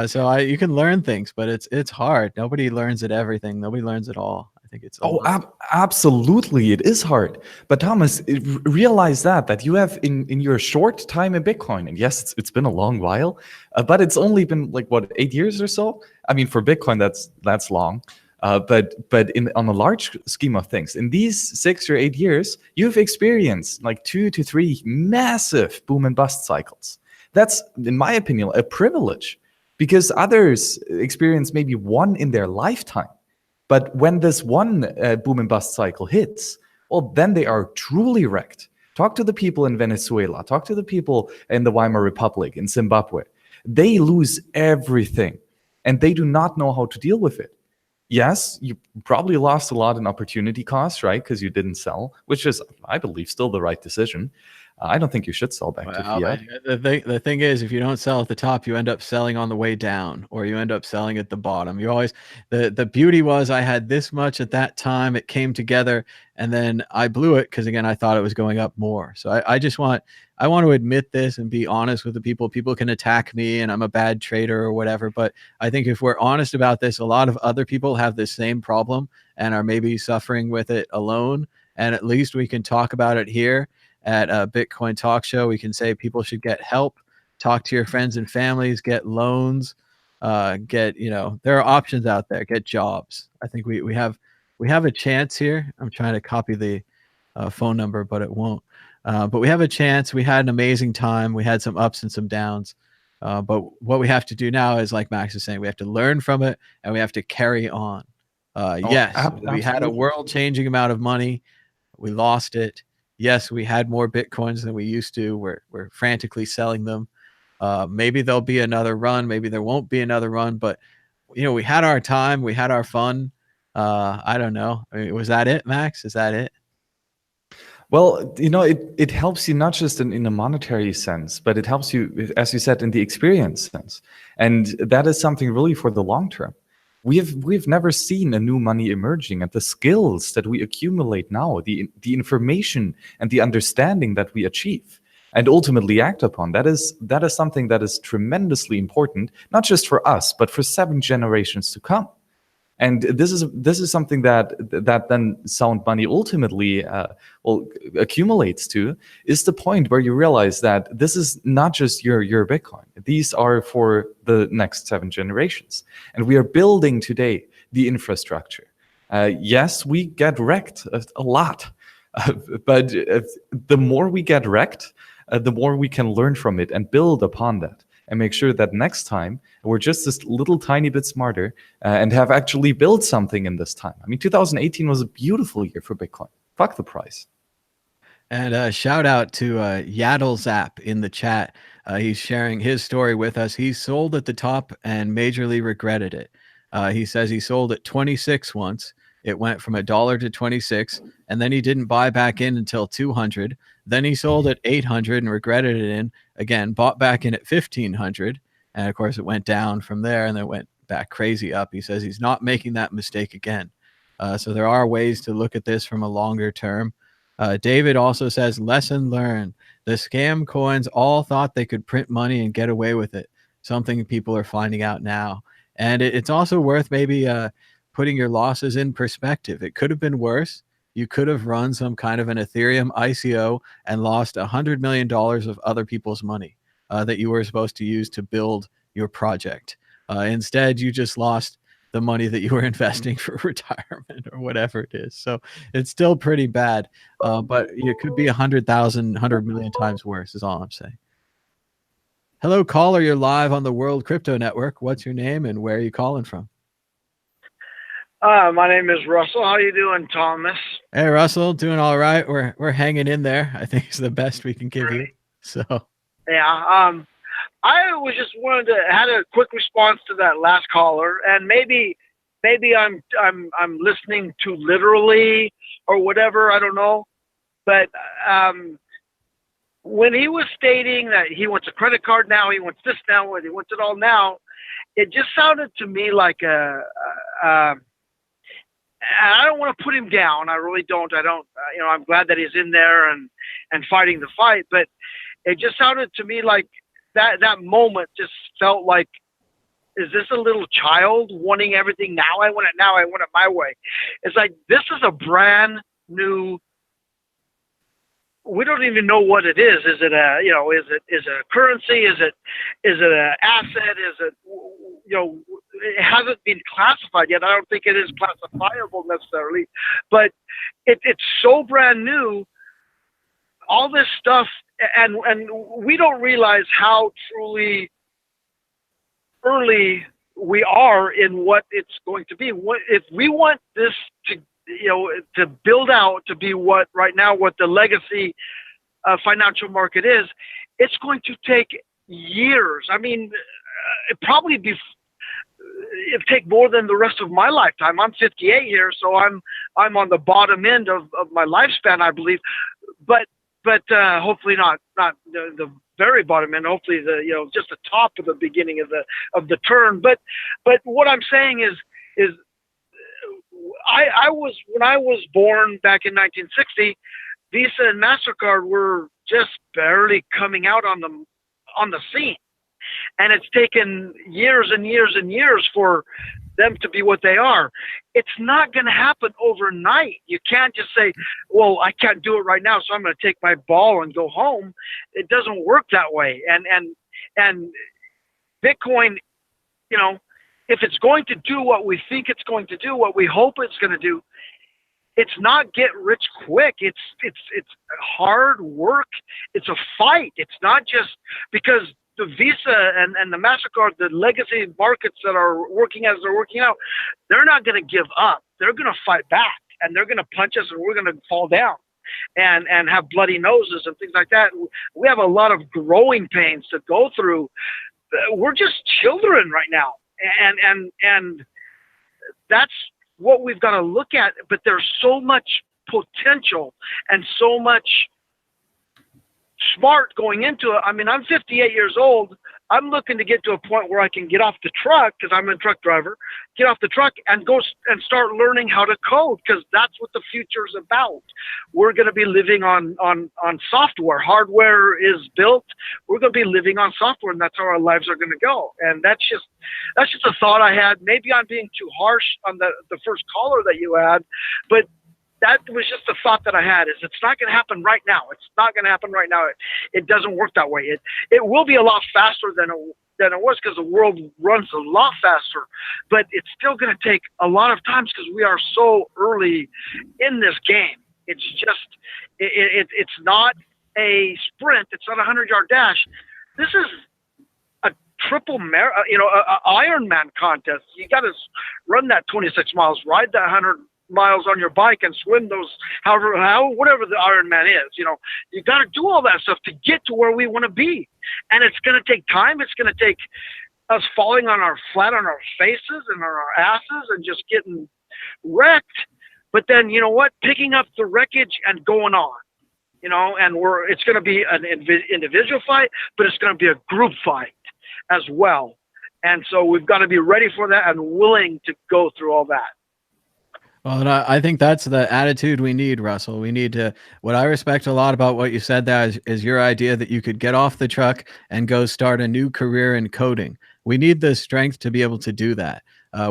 So you can learn things, but it's hard. Nobody learns at everything. Nobody learns it all. I think it's absolutely, it is hard. But Thomas, realize that you have in your short time in Bitcoin, and yes, it's been a long while, but it's only been like 8 years or so. I mean, for Bitcoin, that's long. But on a large scheme of things, in these 6 or 8 years, you've experienced like 2 to 3 massive boom and bust cycles. That's, in my opinion, a privilege because others experience maybe one in their lifetime. But when this one boom and bust cycle hits, well, then they are truly wrecked. Talk to the people in Venezuela. Talk to the people in the Weimar Republic, in Zimbabwe. They lose everything, and they do not know how to deal with it. Yes, you probably lost a lot in opportunity costs, right? Because you didn't sell, which is, I believe, still the right decision. I don't think you should sell back to fiat. The thing is, if you don't sell at the top, you end up selling on the way down, or you end up selling at the bottom. You always, the beauty was I had this much at that time, it came together, and then I blew it because again I thought it was going up more. So I want to admit this and be honest with the people. People can attack me and I'm a bad trader or whatever, but I think if we're honest about this, a lot of other people have the same problem and are maybe suffering with it alone. And at least we can talk about it here at a Bitcoin Talk Show. We can say people should get help, talk to your friends and families, get loans, there are options out there, get jobs. I think we have a chance here. I'm trying to copy the phone number, but it won't. But we have a chance. We had an amazing time. We had some ups and some downs. But what we have to do now is, like Max is saying, we have to learn from it and we have to carry on. Yes, we had a world-changing amount of money. We lost it. Yes, we had more Bitcoins than we used to. We're frantically selling them. Maybe there'll be another run. Maybe there won't be another run. But, we had our time. We had our fun. I don't know. I mean, was that it, Max? Is that it? Well, it helps you not just in a monetary sense, but it helps you, as you said, in the experience sense. And that is something really for the long term. We've never seen a new money emerging, and the skills that we accumulate now, the information and the understanding that we achieve and ultimately act upon, that is something that is tremendously important, not just for us, but for 7 generations to come. And this is something that then sound money ultimately accumulates to, is the point where you realize that this is not just your Bitcoin. These are for the next 7 generations. And we are building today the infrastructure. Yes, we get wrecked a lot, but the more we get wrecked, the more we can learn from it and build upon that. And make sure that next time we're just this little tiny bit smarter and have actually built something in this time. I mean, 2018 was a beautiful year for Bitcoin. Fuck the price. And shout out to Yaddle Zap in the chat. He's sharing his story with us. He sold at the top and majorly regretted it. He says he sold at 26 once. It went from $1 to 26, and then he didn't buy back in until 200. Then he sold at 800 and regretted it in again, bought back in at 1500. And of course, it went down from there and then went back crazy up. He says he's not making that mistake again. So there are ways to look at this from a longer term. David also says, lesson learned. The scam coins all thought they could print money and get away with it. Something people are finding out now. And it's also worth maybe putting your losses in perspective. It could have been worse. You could have run some kind of an Ethereum ICO and lost $100 million of other people's money that you were supposed to use to build your project. Instead, you just lost the money that you were investing for retirement or whatever it is. So it's still pretty bad, but it could be 100,000, 100 million times worse is all I'm saying. Hello, caller. You're live on the World Crypto Network. What's your name and where are you calling from? My name is Russell. How you doing, Thomas? Hey, Russell. Doing all right. We're hanging in there. I think it's the best we can give you. So yeah, I was just wanted to had a quick response to that last caller, and maybe I'm listening too literally or whatever. I don't know, but when he was stating that he wants a credit card now, he wants this now, he wants it all now, it just sounded to me like and I don't want to put him down. I really don't. I don't. I'm glad that he's in there and fighting the fight, but it just sounded to me like that moment just felt like, is this a little child wanting everything now? I want it now. I want it my way. It's like, this is a brand new, we don't even know what it is. Is it a, is it a currency? Is it an asset? Is it, it hasn't been classified yet. I don't think it is classifiable necessarily, but it's so brand new. All this stuff, and we don't realize how truly early we are in what it's going to be. If we want this to, to build out to be what right now, what the legacy financial market is, it's going to take years. I mean, it'd take more than the rest of my lifetime. I'm 58 here, so I'm on the bottom end of my lifespan, I believe, but hopefully not the very bottom end. Hopefully just the top of the beginning of the turn. But what I'm saying is when I was born back in 1960, Visa and MasterCard were just barely coming out on the scene, and it's taken years and years and years for them to be what they are. It's not going to happen overnight. You can't just say, well, I can't do it right now, so I'm going to take my ball and go home. It doesn't work that way. And Bitcoin, if it's going to do what we think it's going to do, what we hope it's going to do, it's not get rich quick. It's hard work. It's a fight. It's not just because the Visa and the MasterCard, the legacy markets that are working as they're working out, they're not going to give up. They're going to fight back, and they're going to punch us, and we're going to fall down and have bloody noses and things like that. We have a lot of growing pains to go through. We're just children right now, and that's what we've got to look at. But there's so much potential and so much smart going into it. I mean, I'm 58 years old. I'm looking to get to a point where I can get off the truck, because I'm a truck driver, get off the truck and go and start learning how to code, because that's what the future is about. We're going to be living on software. Hardware is built. We're going to be living on software, and that's how our lives are going to go. And that's just a thought I had. Maybe I'm being too harsh on the first caller that you had, but that was just a thought that I had. Is it's not going to happen right now. It's not going to happen right now. It doesn't work that way. It will be a lot faster than it was, because the world runs a lot faster. But it's still going to take a lot of time, because we are so early in this game. It's just it's not a sprint. It's not a 100-yard dash. This is a triple Ironman contest. You got to run that 26 miles, ride that 100 miles on your bike and swim those whatever the Ironman is. You got to do all that stuff to get to where we want to be, and it's going to take time. It's going to take us falling flat on our faces and on our asses and just getting wrecked. But then you know what? Picking up the wreckage and going on. And it's going to be an individual fight, but it's going to be a group fight as well. And so we've got to be ready for that and willing to go through all that. Well, and I think that's the attitude we need, Russell. We need to, what I respect a lot about what you said there is your idea that you could get off the truck and go start a new career in coding. We need the strength to be able to do that.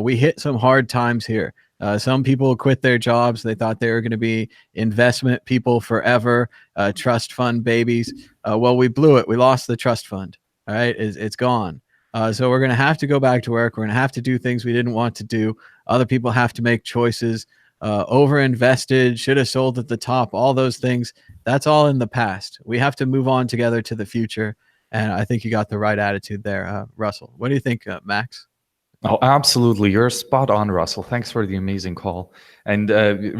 We hit some hard times here. Some people quit their jobs. They thought they were going to be investment people forever, trust fund babies. Well, we blew it. We lost the trust fund. All right. It's gone. So we're going to have to go back to work. We're going to have to do things we didn't want to do. Other people have to make choices. Over-invested, should have sold at the top, all those things. That's all in the past. We have to move on together to the future. And I think you got the right attitude there, Russell. What do you think, Max? Oh, absolutely. You're spot on, Russell. Thanks for the amazing call. And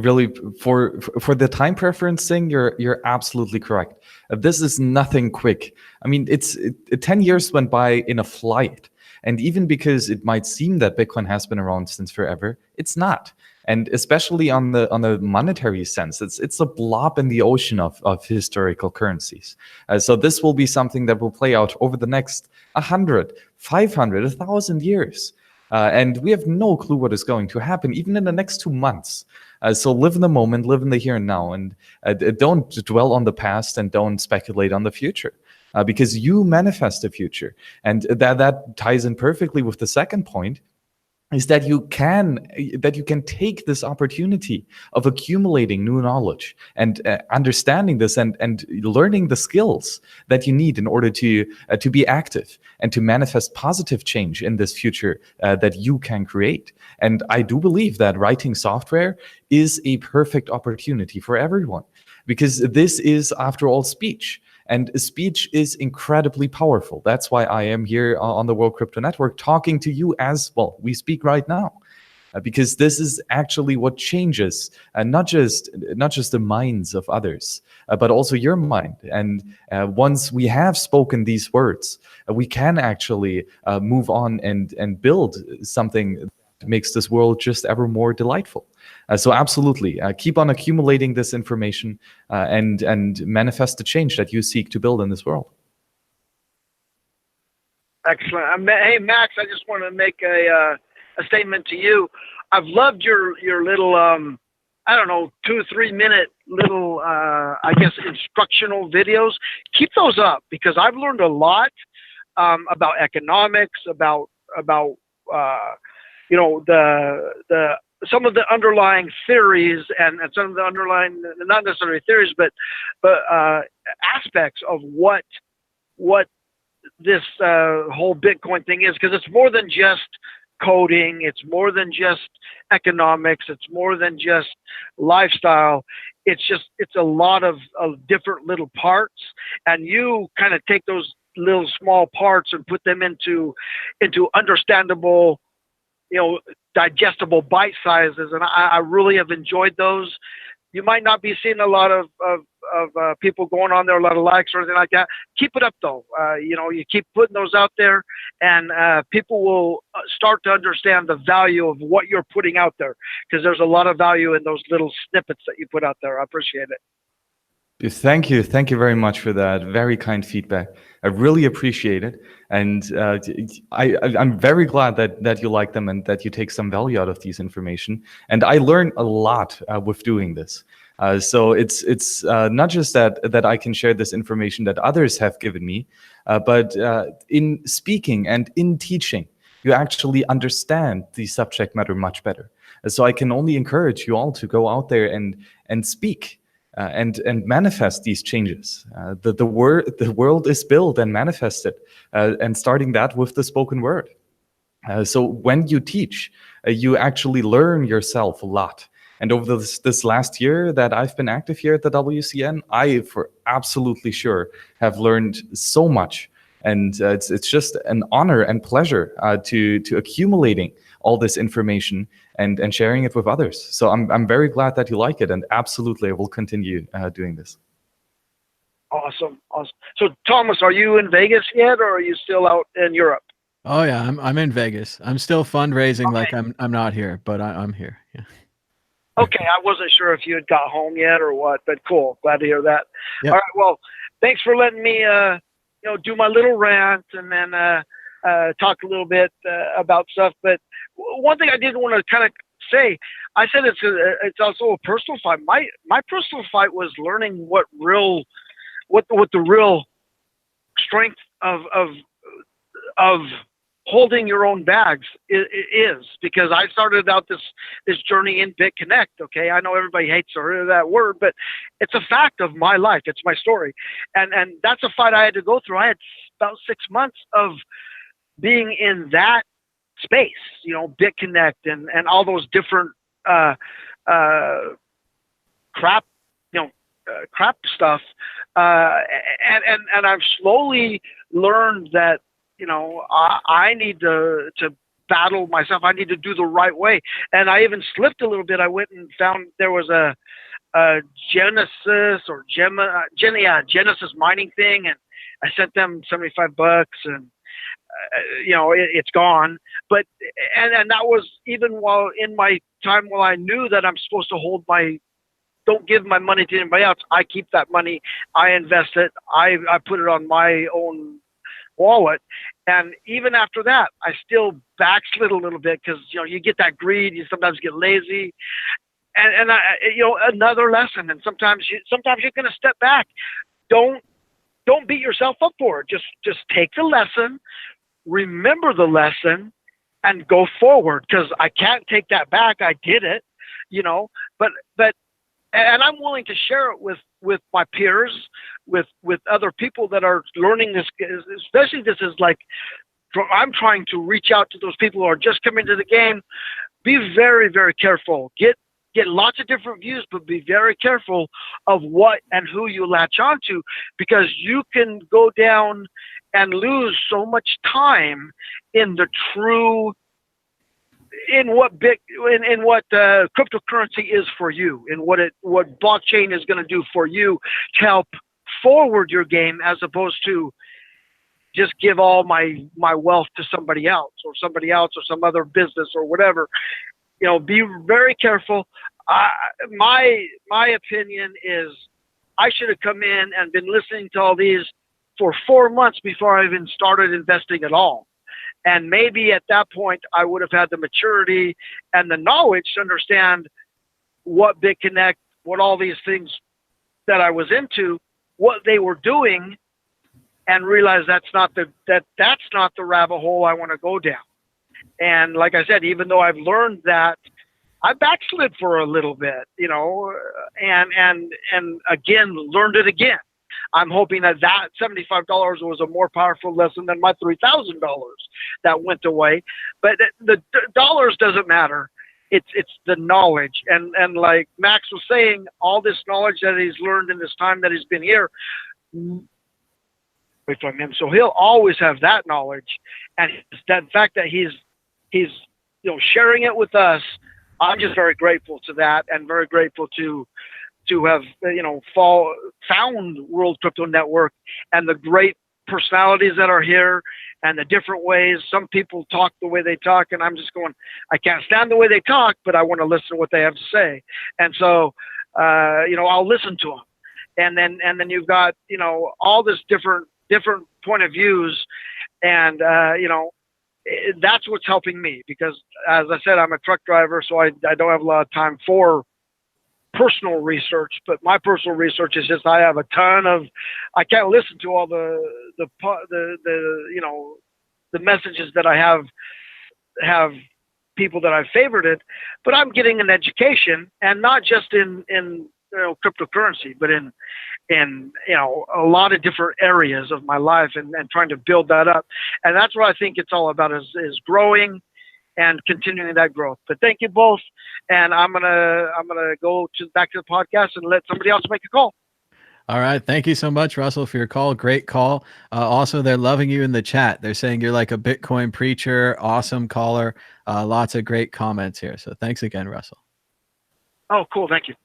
really, for the time preference thing, you're absolutely correct. This is nothing quick. I mean, 10 years went by in a flight. And even because it might seem that Bitcoin has been around since forever, it's not. And especially on the monetary sense, it's a blob in the ocean of historical currencies. So this will be something that will play out over the next 100, 500, 1,000 years. And we have no clue what is going to happen, even in the next 2 months. So live in the moment, live in the here and now, and don't dwell on the past and don't speculate on the future, because you manifest the future. And that ties in perfectly with the second point, is that you can take this opportunity of accumulating new knowledge and understanding this and learning the skills that you need in order to be active and to manifest positive change in this future that you can create. And I do believe that writing software is a perfect opportunity for everyone, because this is, after all, speech. And speech is incredibly powerful. That's why I am here on the World Crypto Network talking to you as well. We speak right now, because this is actually what changes, not just the minds of others, but also your mind. And once we have spoken these words, we can actually move on and build something that makes this world just ever more delightful. So absolutely, keep on accumulating this information and manifest the change that you seek to build in this world. Excellent. Hey, Max, I just want to make a statement to you. I've loved your little, 2-3 minute little, instructional videos. Keep those up, because I've learned a lot about economics, about some of the underlying theories and some of the underlying, not necessarily theories, but aspects of what this whole Bitcoin thing is, because it's more than just coding, it's more than just economics, it's more than just lifestyle. It's a lot of different little parts, and you kind of take those little small parts and put them into understandable, digestible bite sizes, and I really have enjoyed those. You might not be seeing a lot of people going on there, a lot of likes or anything like that. Keep it up, though. You keep putting those out there, and people will start to understand the value of what you're putting out there, because there's a lot of value in those little snippets that you put out there. I appreciate it. Thank you very much for that very kind feedback. I really appreciate it, and I'm very glad that you like them and that you take some value out of these information. And I learn a lot with doing this. So it's not just that I can share this information that others have given me, but in speaking and in teaching, you actually understand the subject matter much better. So I can only encourage you all to go out there and speak. And manifest these changes. The world is built and manifested, and starting that with the spoken word. So when you teach, you actually learn yourself a lot. And over this last year that I've been active here at the WCN, I, for absolutely sure, have learned so much. And it's just an honor and pleasure to accumulating all this information and sharing it with others. So I'm very glad that you like it, and absolutely I will continue doing this. Awesome. So Thomas, are you in Vegas yet, or are you still out in Europe? Oh yeah, I'm in Vegas. I'm still fundraising Okay. like I'm not here, but I'm here. Yeah. Okay, I wasn't sure if you had got home yet or what, but cool. Glad to hear that. Yep. All right, well, thanks for letting me do my little rant and then talk a little bit about stuff. But one thing I did want to kind of say, I said it's also a personal fight. My personal fight was learning what the real strength of holding your own bags is, because I started out this journey in BitConnect. Okay, I know everybody hates to hear that word, but it's a fact of my life. It's my story, and that's a fight I had to go through. I had about 6 months of being in that space, BitConnect and all those different crap stuff, and I've slowly learned that I need to battle myself. I need to do the right way. And I even slipped a little bit. I went and found there was a Genesis or Genesis mining thing, and I sent them $75, and it's gone. But and that was even while in my time while I knew that I'm supposed to don't give my money to anybody else. I keep that money. I invest it. I put it on my own wallet. And even after that, I still backslid a little bit because you get that greed. You sometimes get lazy, and another lesson. And sometimes you're going to step back. Don't beat yourself up for it. Just take the lesson, remember the lesson, and go forward. Because I can't take that back. I did it, but. And I'm willing to share it with my peers, with other people that are learning this. Especially this is like, I'm trying to reach out to those people who are just coming to the game. Be very, very careful. Get lots of different views, but be very careful of what and who you latch onto, because you can go down and lose so much time in the true. In what cryptocurrency is for you, and what blockchain is going to do for you to help forward your game, as opposed to just give all my wealth to somebody else or some other business or whatever. Be very careful. My opinion is I should have come in and been listening to all these for 4 months before I even started investing at all. And maybe at that point, I would have had the maturity and the knowledge to understand what BitConnect, what all these things that I was into, what they were doing, and realize that's not the rabbit hole I want to go down. And like I said, even though I've learned that, I backslid for a little bit, and again learned it again. I'm hoping that $75 was a more powerful lesson than my $3,000 that went away. But the dollars doesn't matter. It's the knowledge. And like Max was saying, all this knowledge that he's learned in this time that he's been here, from him. So he'll always have that knowledge. And that fact that he's sharing it with us, I'm just very grateful to that, and very grateful to have found World Crypto Network and the great personalities that are here and the different ways. Some people talk the way they talk, and I'm just going, I can't stand the way they talk, but I want to listen to what they have to say. And so I'll listen to them. And then you've got all this different point of views, and that's what's helping me, because as I said, I'm a truck driver, so I don't have a lot of time for personal research. But my personal research is just, I have a ton of, I can't listen to all the messages that I have people that I've favorited, but I'm getting an education, and not just in cryptocurrency, but in a lot of different areas of my life, and trying to build that up. And that's what I think it's all about, is growing and continuing that growth. But thank you both, and I'm gonna go back to the podcast and let somebody else make a call. All right. Thank you so much, Russell, for your call. Great call. Also, they're loving you in the chat. They're saying you're like a Bitcoin preacher. Awesome caller. Lots of great comments here. So thanks again, Russell. Oh, cool. Thank you.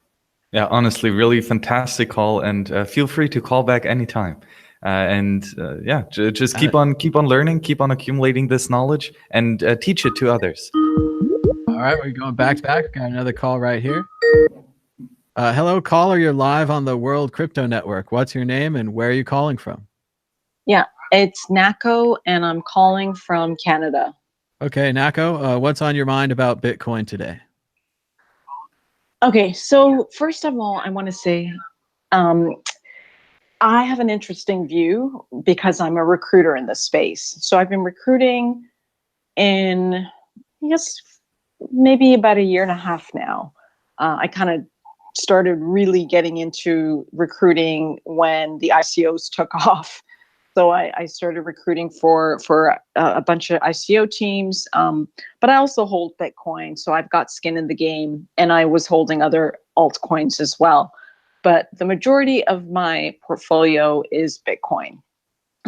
Yeah, honestly, really fantastic call, and feel free to call back anytime. Yeah, just keep on learning, keep on accumulating this knowledge, and teach it to others. All right, we're going back to back. Got another call right here. Hello, caller. You're live on the World Crypto Network. What's your name and where are you calling from? Yeah, it's Nako, and I'm calling from Canada. Okay, Nako, what's on your mind about Bitcoin today? Okay, so first of all, I want to say I have an interesting view because I'm a recruiter in this space. So I've been recruiting in, I guess, maybe about a year and a half now. I kind of started really getting into recruiting when the ICOs took off. So I started recruiting for a bunch of ICO teams, but I also hold Bitcoin. So I've got skin in the game, and I was holding other altcoins as well. But the majority of my portfolio is Bitcoin.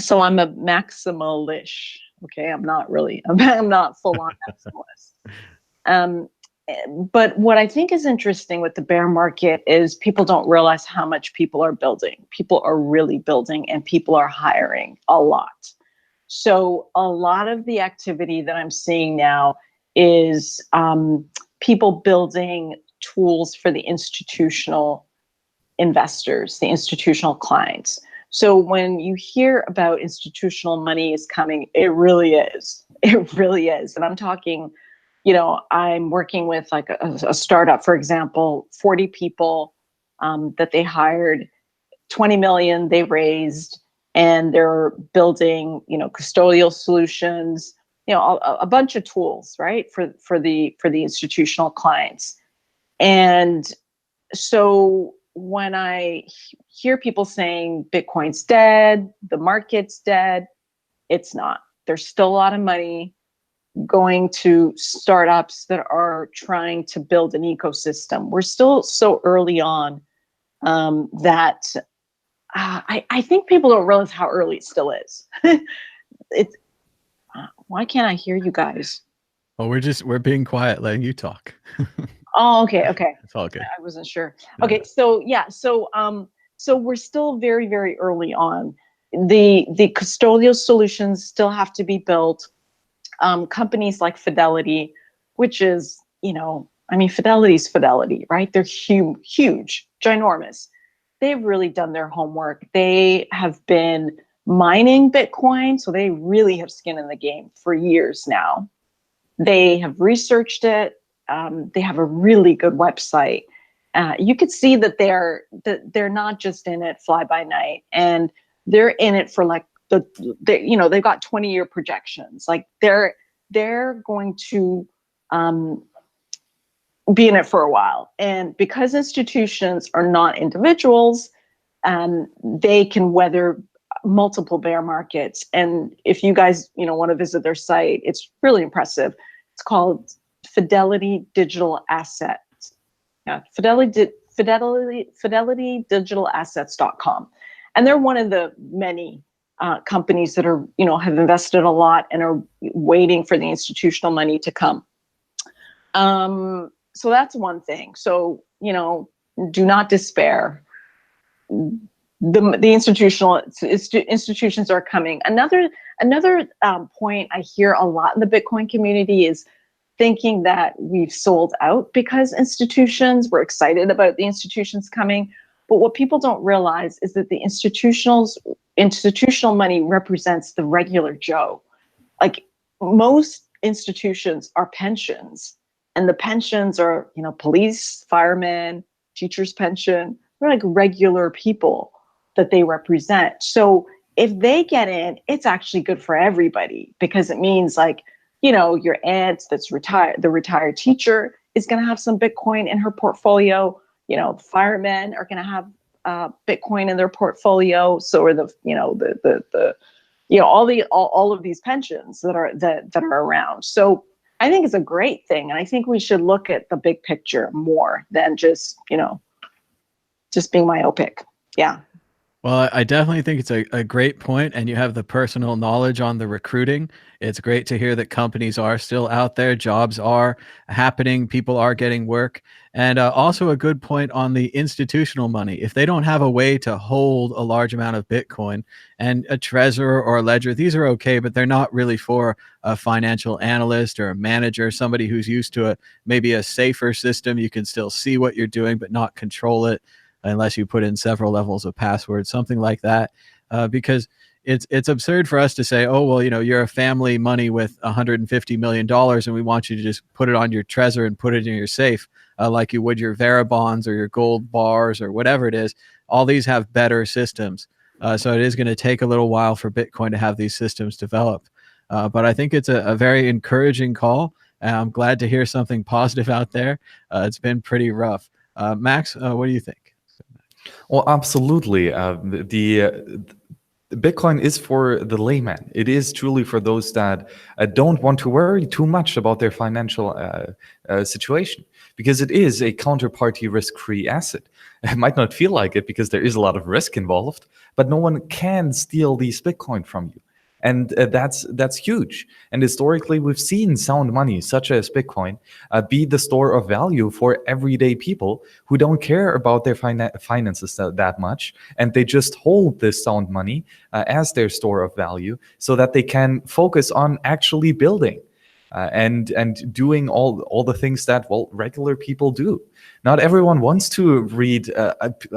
So I'm a maximalist. Okay, I'm not full on maximalist. But what I think is interesting with the bear market is people don't realize how much people are building. People are really building, and people are hiring a lot. So a lot of the activity that I'm seeing now is people building tools for the institutional investors, the institutional clients. So when you hear about institutional money is coming, it really is. It really is. And I'm talking, I'm working with like a startup, for example, 40 people that they hired, 20 million they raised, and they're building, custodial solutions, a bunch of tools, right, for the institutional clients. And so when I hear people saying Bitcoin's dead, the market's dead, it's not. There's still a lot of money going to startups that are trying to build an ecosystem. We're still so early on that I think people don't realize how early it still is. Why can't I hear you guys? Well, we're being quiet, letting you talk. Oh, okay. It's all good. I wasn't sure. Okay, so we're still very, very early on. The custodial solutions still have to be built. Companies like Fidelity, which is, Fidelity's Fidelity, right? They're huge, ginormous. They've really done their homework. They have been mining Bitcoin, so they really have skin in the game for years now. They have researched it. They have a really good website. You could see that they're not just in it fly by night, and they're in it for like they've got 20-year projections. Like they're going to be in it for a while. And because institutions are not individuals, they can weather multiple bear markets. And if you guys want to visit their site, it's really impressive. It's called Fidelity Digital Assets. Yeah, FidelityDigitalAssets.com. And they're one of the many companies that are, have invested a lot and are waiting for the institutional money to come. So that's one thing. So, do not despair. The institutions are coming. Another point I hear a lot in the Bitcoin community is thinking that we've sold out because we're excited about the institutions coming. But what people don't realize is that the institutional money represents the regular Joe. Like most institutions are pensions, and the pensions are, police, firemen, teachers' pension. They're like regular people that they represent. So if they get in, it's actually good for everybody, because it means like, your aunt that's retired, the retired teacher is going to have some Bitcoin in her portfolio. Firemen are going to have Bitcoin in their portfolio. So are all of these pensions that are around. So I think it's a great thing, and I think we should look at the big picture more than just being myopic. Yeah. Well, I definitely think it's a great point, and you have the personal knowledge on the recruiting. It's great to hear that companies are still out there, jobs are happening, people are getting work, and also a good point on the institutional money. If they don't have a way to hold a large amount of Bitcoin and a Trezor or a ledger, these are okay, but they're not really for a financial analyst or a manager, somebody who's used to maybe a safer system. You can still see what you're doing, but not control it unless you put in several levels of passwords, something like that. Because it's absurd for us to say, oh well, you're a family money with $150 million, and we want you to just put it on your Trezor and put it in your safe, like you would your Vera bonds or your gold bars or whatever it is. All these have better systems, so it is going to take a little while for Bitcoin to have these systems develop. But I think it's a very encouraging call. And I'm glad to hear something positive out there. It's been pretty rough. Max, what do you think? Well, absolutely. The Bitcoin is for the layman. It is truly for those that don't want to worry too much about their financial situation, because it is a counterparty risk-free asset. It might not feel like it because there is a lot of risk involved, but no one can steal these Bitcoin from you. And that's huge. And historically, we've seen sound money, such as Bitcoin, be the store of value for everyday people who don't care about their finances that much, and they just hold this sound money as their store of value, so that they can focus on actually building and doing all the things that, well, regular people do. Not everyone wants to read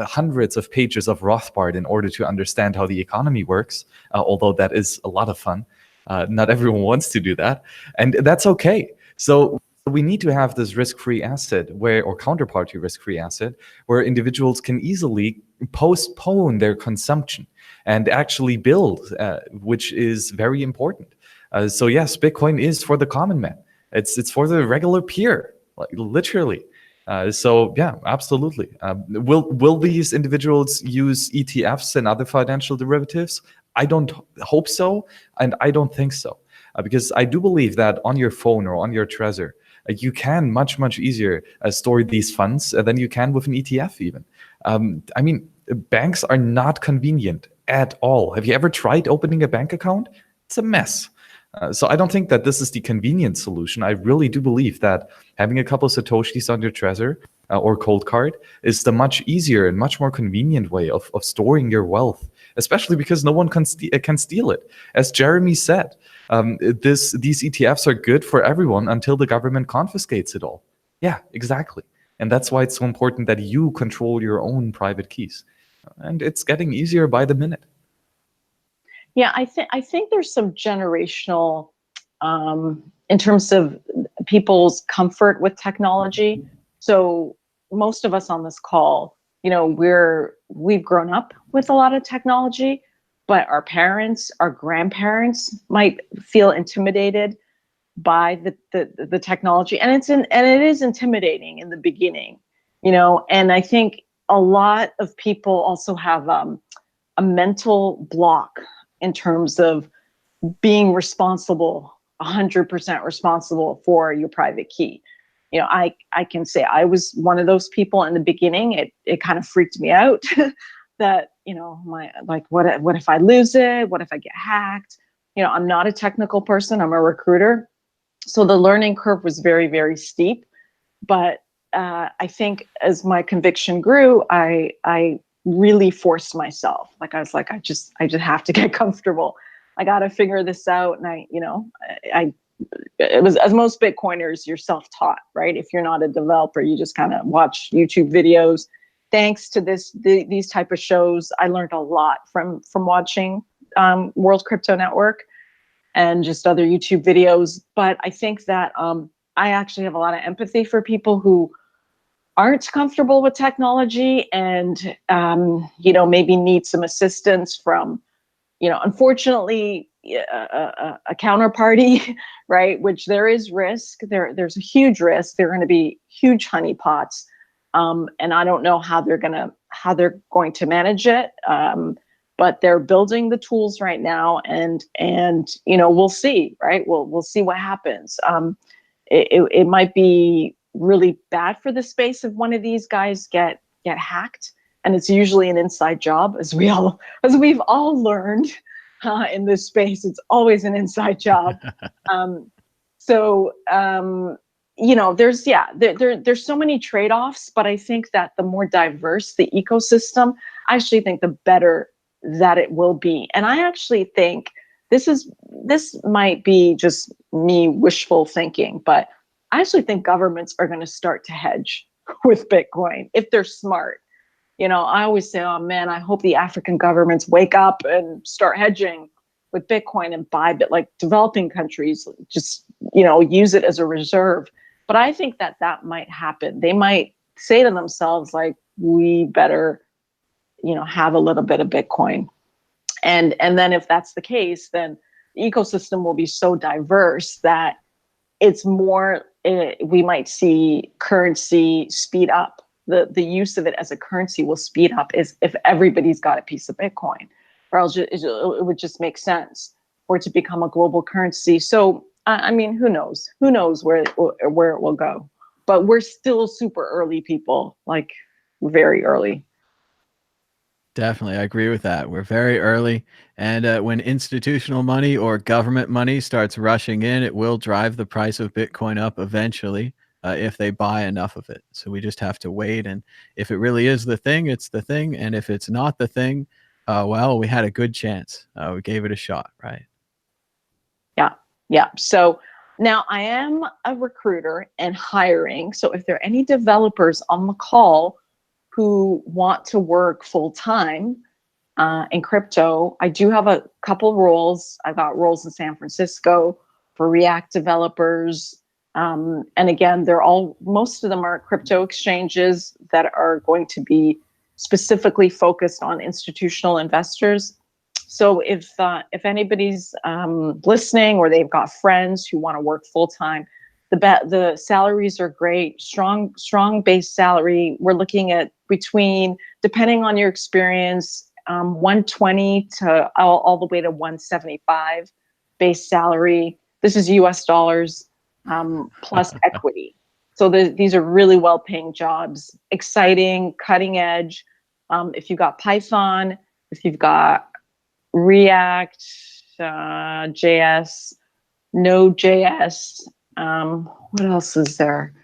hundreds of pages of Rothbard in order to understand how the economy works, although that is a lot of fun. Not everyone wants to do that, and that's okay. So we need to have this risk-free asset or counterparty risk-free asset, where individuals can easily postpone their consumption and actually build, which is very important. So yes, Bitcoin is for the common man. It's for the regular peer, like literally. So yeah, absolutely. Will these individuals use ETFs and other financial derivatives? I don't hope so, and I don't think so, because I do believe that on your phone or on your Trezor, you can much easier store these funds than you can with an ETF even. I mean, banks are not convenient at all. Have you ever tried opening a bank account? It's a mess. So I don't think that this is the convenient solution. I really do believe that having a couple of Satoshis on your Trezor or Cold Card is the much easier and much more convenient way of storing your wealth, especially because no one can steal it. As Jeremy said, these ETFs are good for everyone until the government confiscates it all. Yeah, exactly. And that's why it's so important that you control your own private keys. And it's getting easier by the minute. Yeah, I think there's some generational in terms of people's comfort with technology. So most of us on this call, we've grown up with a lot of technology, but our parents, our grandparents might feel intimidated by the technology, and it is intimidating in the beginning, And I think a lot of people also have a mental block in terms of being responsible, 100% responsible for your private key. I can say I was one of those people in the beginning. It kind of freaked me out that, what if I lose it? What if I get hacked? I'm not a technical person. I'm a recruiter. So the learning curve was very, very steep. But I think as my conviction grew, I really forced myself. I was like, I just have to get comfortable. I got to figure this out. And it was, as most Bitcoiners, you're self-taught, right? If you're not a developer, you just kind of watch YouTube videos. Thanks to these type of shows, I learned a lot from watching World Crypto Network and just other YouTube videos. But I think that I actually have a lot of empathy for people who aren't comfortable with technology and maybe need some assistance from unfortunately a counterparty, right? Which there is risk. There's a huge risk. There are going to be huge honeypots, and I don't know how they're going to manage it. But they're building the tools right now, and we'll see, right? We'll see what happens. It might be really bad for the space if one of these guys get hacked, and it's usually an inside job, as we've all learned in this space. It's always an inside job. There's so many trade-offs, but I think that the more diverse the ecosystem, I actually think the better that it will be. And I actually think this might be just me wishful thinking, but I actually think governments are going to start to hedge with Bitcoin if they're smart. I always say, oh man, I hope the African governments wake up and start hedging with Bitcoin and buy Bit, like developing countries just, use it as a reserve. But I think that might happen. They might say to themselves, like, we better, have a little bit of Bitcoin. And then if that's the case, then the ecosystem will be so diverse that it's more, we might see currency speed up. The use of it as a currency will speed up if everybody's got a piece of Bitcoin, or else it would just make sense for it to become a global currency. So, I mean, who knows? Who knows where it will go? But we're still super early, people, like very early. Definitely, I agree with that. We're very early, and when institutional money or government money starts rushing in, it will drive the price of Bitcoin up eventually if they buy enough of it. So we just have to wait, and if it really is the thing, it's the thing, and if it's not the thing, well, we had a good chance. We gave it a shot, right? Yeah. So now I am a recruiter and hiring. So if there are any developers on the call who want to work full time in crypto, I do have a couple roles. I've got roles in San Francisco for React developers. And again, most of them are crypto exchanges that are going to be specifically focused on institutional investors. So if anybody's listening, or they've got friends who want to work full time, the salaries are great. Strong base salary. We're looking at between, depending on your experience, 120 to all the way to 175 base salary. This is US dollars plus equity. So these are really well-paying jobs, exciting, cutting edge. If you've got Python, if you've got React, JS, Node.js. What else is there?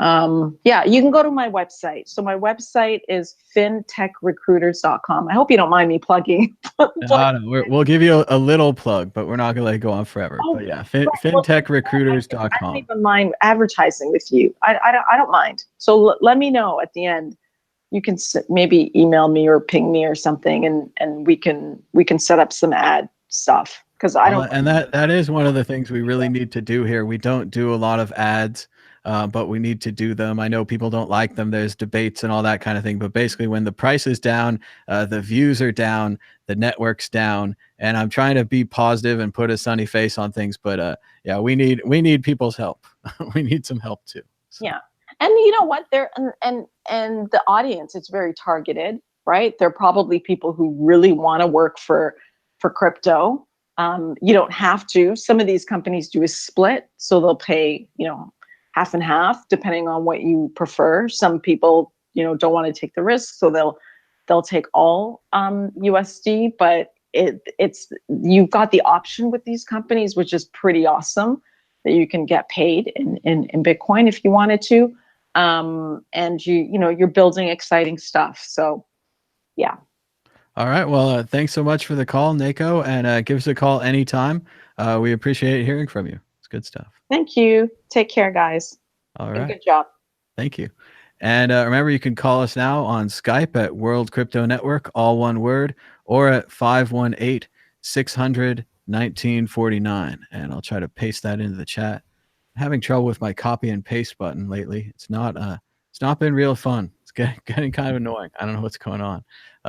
You can go to my website. So my website is fintechrecruiters.com. I hope you don't mind me plugging. No, we'll give you a little plug, but we're not going to let it go on forever. Oh, but yeah, right. fintechrecruiters.com. I don't even mind advertising with you. I don't mind. So let me know at the end. You can maybe email me or ping me or something, and we can set up some ad stuff, because I don't. And that is one of the things we really need to do here. We don't do a lot of ads, but we need to do them. I know people don't like them. There's debates and all that kind of thing. But basically, when the price is down, the views are down, the network's down, and I'm trying to be positive and put a sunny face on things. But we need people's help. We need some help too. So. Yeah. And you know what? And the audience, it's very targeted, right? They're probably people who really want to work for crypto. You don't have to. Some of these companies do a split, so they'll pay, half and half, depending on what you prefer. Some people, don't want to take the risk, so they'll take all USD. But you've got the option with these companies, which is pretty awesome, that you can get paid in Bitcoin if you wanted to. And you're building exciting stuff. So, yeah. All right. Well, thanks so much for the call, Neko, and give us a call anytime. We appreciate hearing from you. It's good stuff. Thank you. Take care, guys. All right. Good job. Thank you. And remember, you can call us now on Skype at World Crypto Network, all one word, or at 518-600-1949. And I'll try to paste that into the chat. Having trouble with my copy and paste button lately. It's not been real fun. It's getting kind of annoying. I don't know what's going on.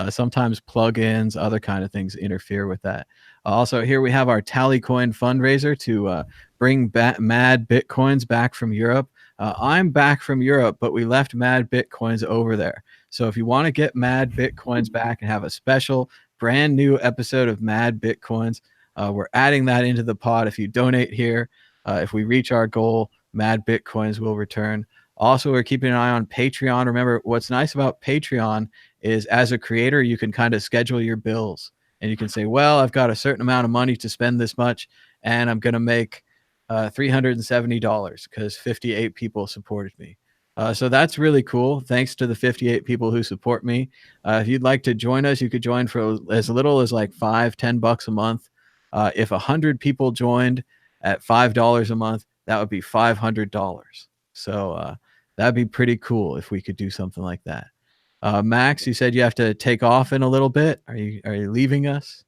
Sometimes plugins, other kind of things interfere with that. Also, here we have our Tallycoin fundraiser to bring Mad Bitcoins back from Europe. I'm back from Europe, but we left Mad Bitcoins over there. So if you want to get Mad Bitcoins back and have a special brand new episode of Mad Bitcoins, we're adding that into the pod. If you donate here, if we reach our goal, Mad Bitcoins will return. Also, we're keeping an eye on Patreon. Remember, what's nice about Patreon is as a creator, you can kind of schedule your bills, and you can say, well, I've got a certain amount of money to spend this much, and I'm going to make $370 because 58 people supported me. So that's really cool. Thanks to the 58 people who support me. If you'd like to join us, you could join for as little as like $5-10 a month. If 100 people joined at $5 a month, that would be $500. So that'd be pretty cool if we could do something like that. Max, you said you have to take off in a little bit. Are you leaving us?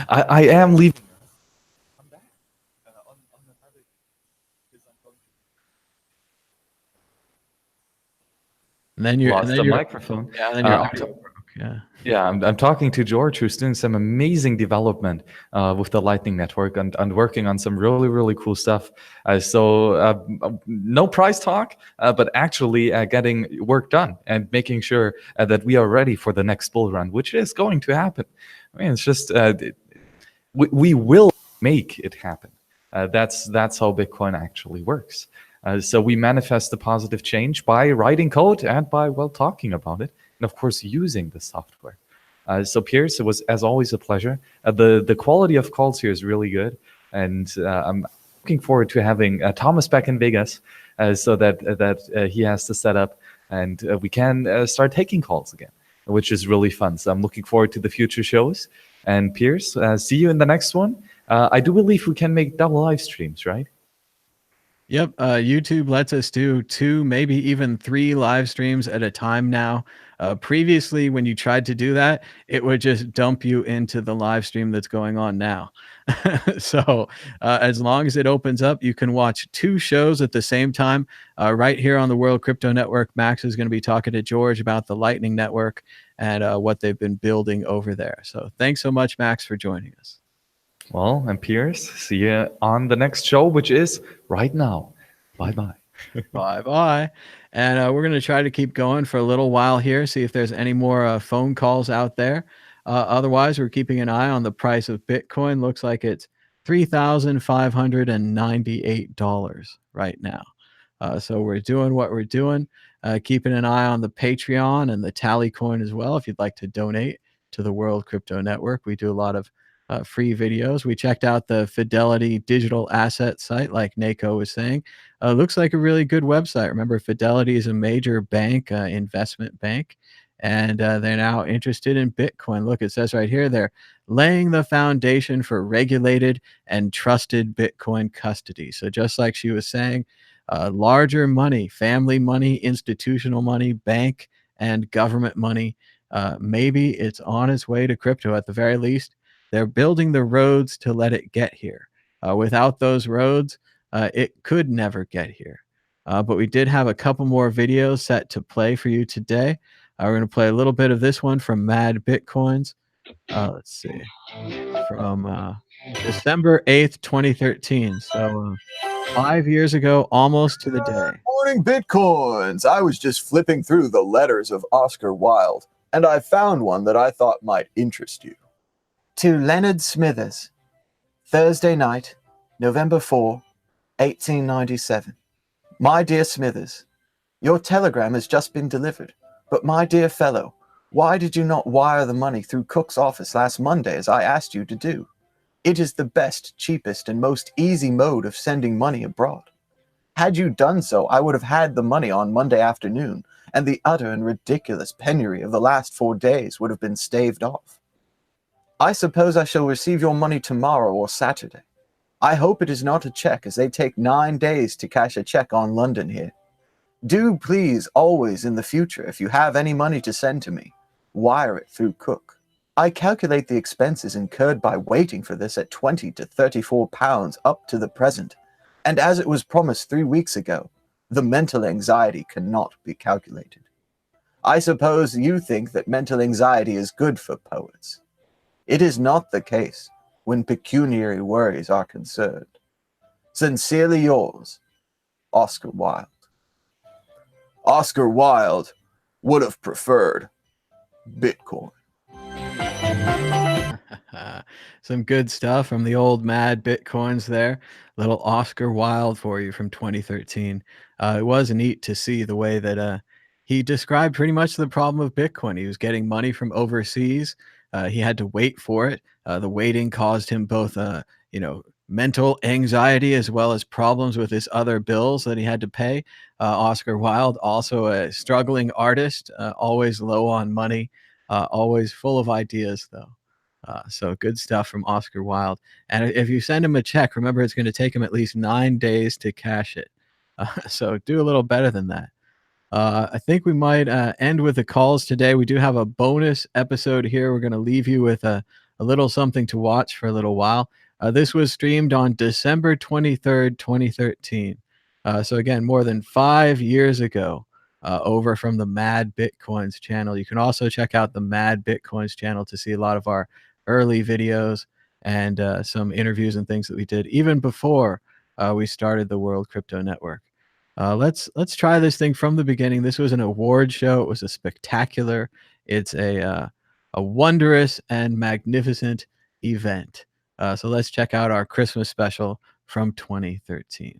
I am leaving. And then you're lost the microphone. Yeah, and then your audio broke. Yeah. Yeah, I'm talking to George, who's doing some amazing development with the Lightning Network and working on some really, really cool stuff. So no price talk, but actually getting work done and making sure that we are ready for the next bull run, which is going to happen. I mean, it's just we will make it happen. That's how Bitcoin actually works. So we manifest the positive change by writing code and by, well, talking about it. And of course, using the software. So Piers, it was as always a pleasure. The quality of calls here is really good, and I'm looking forward to having Thomas back in Vegas, so that he has to set up and we can start taking calls again, which is really fun. So I'm looking forward to the future shows. And Piers, see you in the next one. I do believe we can make double live streams, right? Yep. YouTube lets us do 2, maybe even 3 live streams at a time now. Previously, when you tried to do that, it would just dump you into the live stream that's going on now. So as long as it opens up, you can watch 2 shows at the same time. Right here on the World Crypto Network, Max is going to be talking to George about the Lightning Network and what they've been building over there. So thanks so much, Max, for joining us. Well, and Piers, see you on the next show, which is right now. Bye-bye. Bye-bye. And we're going to try to keep going for a little while here, see if there's any more phone calls out there. Otherwise, we're keeping an eye on the price of Bitcoin. Looks like it's $3,598 right now. So we're doing what we're doing, keeping an eye on the Patreon and the Tally Coin as well. If you'd like to donate to the World Crypto Network, we do a lot of free videos. We checked out the Fidelity digital asset site, like Nako was saying. Looks like a really good website. Remember, Fidelity is a major bank, investment bank, and they're now interested in Bitcoin. Look, it says right here, they're laying the foundation for regulated and trusted Bitcoin custody. So just like she was saying, larger money, family money, institutional money, bank and government money, maybe it's on its way to crypto at the very least. They're building the roads to let it get here. Without those roads, it could never get here. But we did have a couple more videos set to play for you today. We're going to play a little bit of this one from Mad Bitcoins. Let's see. From December 8th, 2013. So 5 years ago, almost to the day. Morning, Bitcoins! I was just flipping through the letters of Oscar Wilde, and I found one that I thought might interest you. To Leonard Smithers, Thursday night, November 4, 1897. My dear Smithers, your telegram has just been delivered, but my dear fellow, why did you not wire the money through Cook's office last Monday as I asked you to do? It is the best, cheapest, and most easy mode of sending money abroad. Had you done so, I would have had the money on Monday afternoon, and the utter and ridiculous penury of the last 4 days would have been staved off. I suppose I shall receive your money tomorrow or Saturday. I hope it is not a check, as they take 9 days to cash a check on London here. Do please always in the future, if you have any money to send to me, wire it through Cook. I calculate the expenses incurred by waiting for this at £20 to £34 up to the present, and as it was promised 3 weeks ago, the mental anxiety cannot be calculated. I suppose you think that mental anxiety is good for poets. It is not the case when pecuniary worries are concerned. Sincerely yours, Oscar Wilde. Oscar Wilde would have preferred Bitcoin. Some good stuff from the old Mad Bitcoins there. Little Oscar Wilde for you from 2013. It was neat to see the way that he described pretty much the problem of Bitcoin. He was getting money from overseas. He had to wait for it. The waiting caused him both, mental anxiety as well as problems with his other bills that he had to pay. Oscar Wilde, also a struggling artist, always low on money, always full of ideas, though. So good stuff from Oscar Wilde. And if you send him a check, remember it's going to take him at least 9 days to cash it. So do a little better than that. I think we might end with the calls today. We do have a bonus episode here. We're going to leave you with a little something to watch for a little while. This was streamed on December 23rd, 2013. So again, more than 5 years ago, over from the Mad Bitcoins channel. You can also check out the Mad Bitcoins channel to see a lot of our early videos and some interviews and things that we did even before we started the World Crypto Network. Let's try this thing from the beginning. This was an award show. It was a spectacular. It's a wondrous and magnificent event. So let's check out our Christmas special from 2013.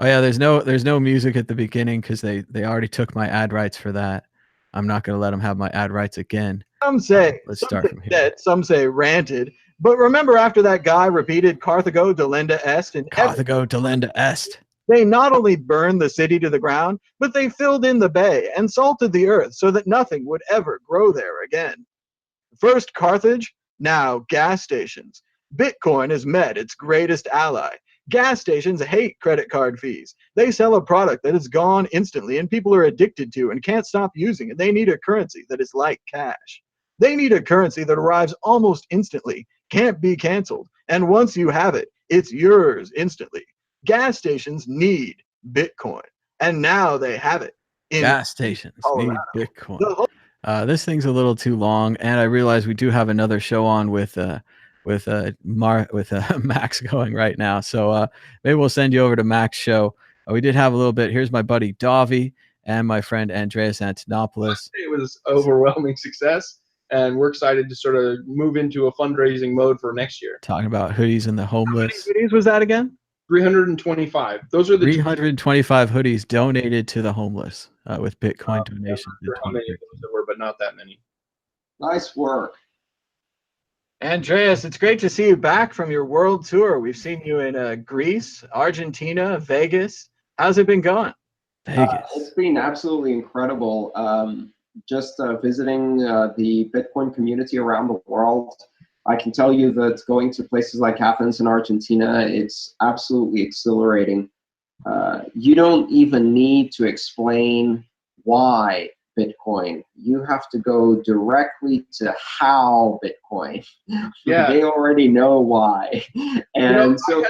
Oh yeah, there's no music at the beginning because they already took my ad rights for that. I'm not going to let them have my ad rights again. Some say, Let's start from here. Dead, some say ranted. But remember, after that guy repeated Carthago delenda est, and Carthago delenda est, they not only burned the city to the ground, but they filled in the bay and salted the earth so that nothing would ever grow there again. First Carthage, now gas stations. Bitcoin has met its greatest ally. Gas stations hate credit card fees. They sell a product that is gone instantly and people are addicted to and can't stop using it. They need a currency that is like cash. They need a currency that arrives almost instantly, can't be canceled, and once you have it, it's yours instantly. Gas stations need Bitcoin, and now they have it. Gas stations need Bitcoin. This thing's a little too long, and I realize we do have another show on with Max going right now. So maybe we'll send you over to Max's show. We did have a little bit. Here's my buddy Davi and my friend Andreas Antonopoulos. It was overwhelming success, and we're excited to sort of move into a fundraising mode for next year. Talking about hoodies and the homeless. How many hoodies was that again? 325. Those are the 325 hoodies donated to the homeless with Bitcoin donations. How many of those there were, but not that many. Nice work. Andreas, it's great to see you back from your world tour. We've seen you in Greece, Argentina, Vegas. How's it been going? Vegas. It's been absolutely incredible. Just visiting the Bitcoin community around the world. I can tell you that going to places like Athens and Argentina, it's absolutely exhilarating. You don't even need to explain why Bitcoin. You have to go directly to how Bitcoin. Yeah. They already know why. And so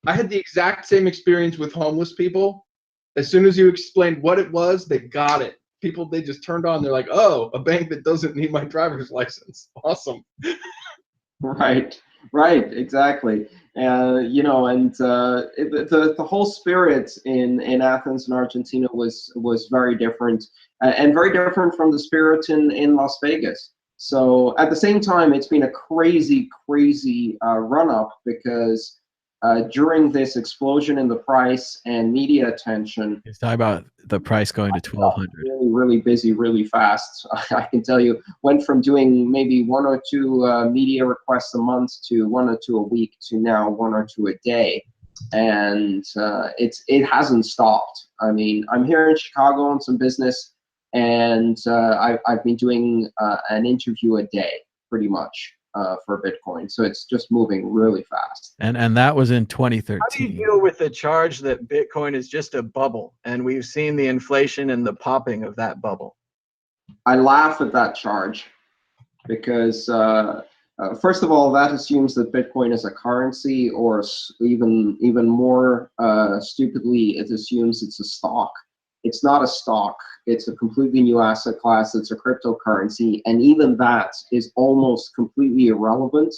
I had the exact same experience with homeless people. As soon as you explained what it was, they got it. People, they just turned on. They're like, oh, a bank that doesn't need my driver's license. Awesome. Right, exactly. The whole spirit in Athens and Argentina was very different, and very different from the spirit in Las Vegas. So at the same time, it's been a crazy run up because during this explosion in the price and media attention, Let's talk about the price going to 1,200. really busy, really fast. I can tell you, went from doing maybe 1 or 2 media requests a month to 1 or 2 a week to now 1 or 2 a day, and it hasn't stopped. I mean, I'm here in Chicago on some business, and I've been doing an interview a day pretty much for Bitcoin. So it's just moving really fast. And that was in 2013. How do you deal with the charge that Bitcoin is just a bubble, and we've seen the inflation and the popping of that bubble? I laugh at that charge because, first of all, that assumes that Bitcoin is a currency, or even more stupidly, it assumes it's a stock. It's not a stock. It's a completely new asset class. It's a cryptocurrency, and even that is almost completely irrelevant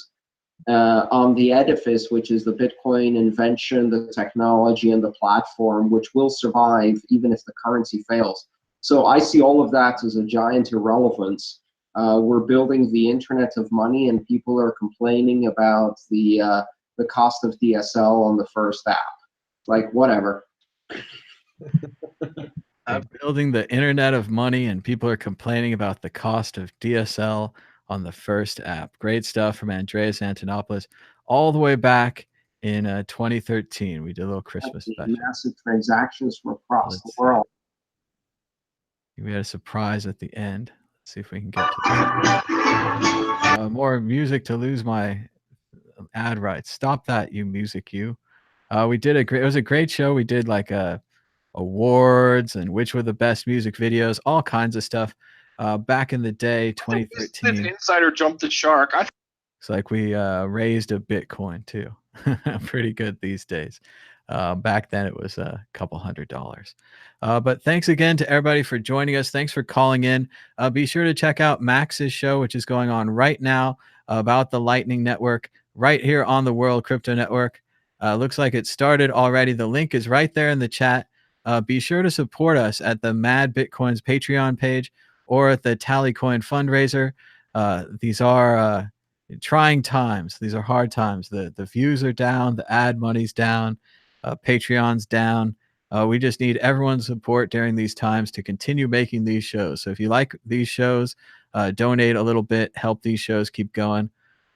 on the edifice, which is the Bitcoin invention, the technology, and the platform, which will survive even if the currency fails. So I see all of that as a giant irrelevance. We're building the internet of money, and people are complaining about the cost of DSL on the first app. Like, whatever. I'm building the internet of money, and people are complaining about the cost of DSL on the first app. Great stuff from Andreas Antonopoulos, all the way back in 2013. We did a little Christmas special. Massive transactions from across Let's the see. world. We had a surprise at the end. Let's see if we can get to this. More music to lose my ad rights. Stop that, you music, you. We did it was a great show. We did like awards and which were the best music videos, all kinds of stuff. Back in the day, 2013. This insider jumped the shark. It's like we raised a Bitcoin too. Pretty good these days. Back then it was a couple $100. But thanks again to everybody for joining us. Thanks for calling in. Be sure to check out Max's show, which is going on right now about the Lightning Network right here on the World Crypto Network. Looks like it started already. The link is right there in the chat. Be sure to support us at the Mad Bitcoins Patreon page or at the Tallycoin fundraiser. These are trying times. These are hard times. The views are down, the ad money's down, Patreon's down. We just need everyone's support during these times to continue making these shows. So if you like these shows, donate a little bit, help these shows keep going.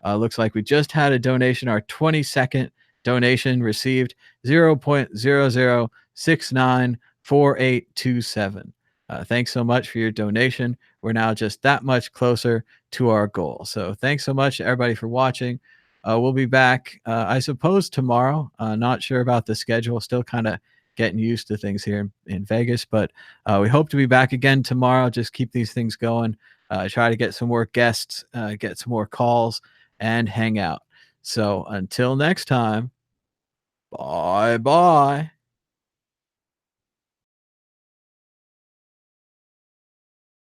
Looks like we just had a donation, our 22nd donation received, 0.00694827. Thanks so much for your donation. We're now just that much closer to our goal. So thanks so much to everybody for watching. We'll be back, I suppose, tomorrow. Not sure about the schedule. Still kind of getting used to things here in Vegas, but we hope to be back again tomorrow. Just keep these things going. Try to get some more guests, get some more calls, and hang out. So until next time, bye-bye.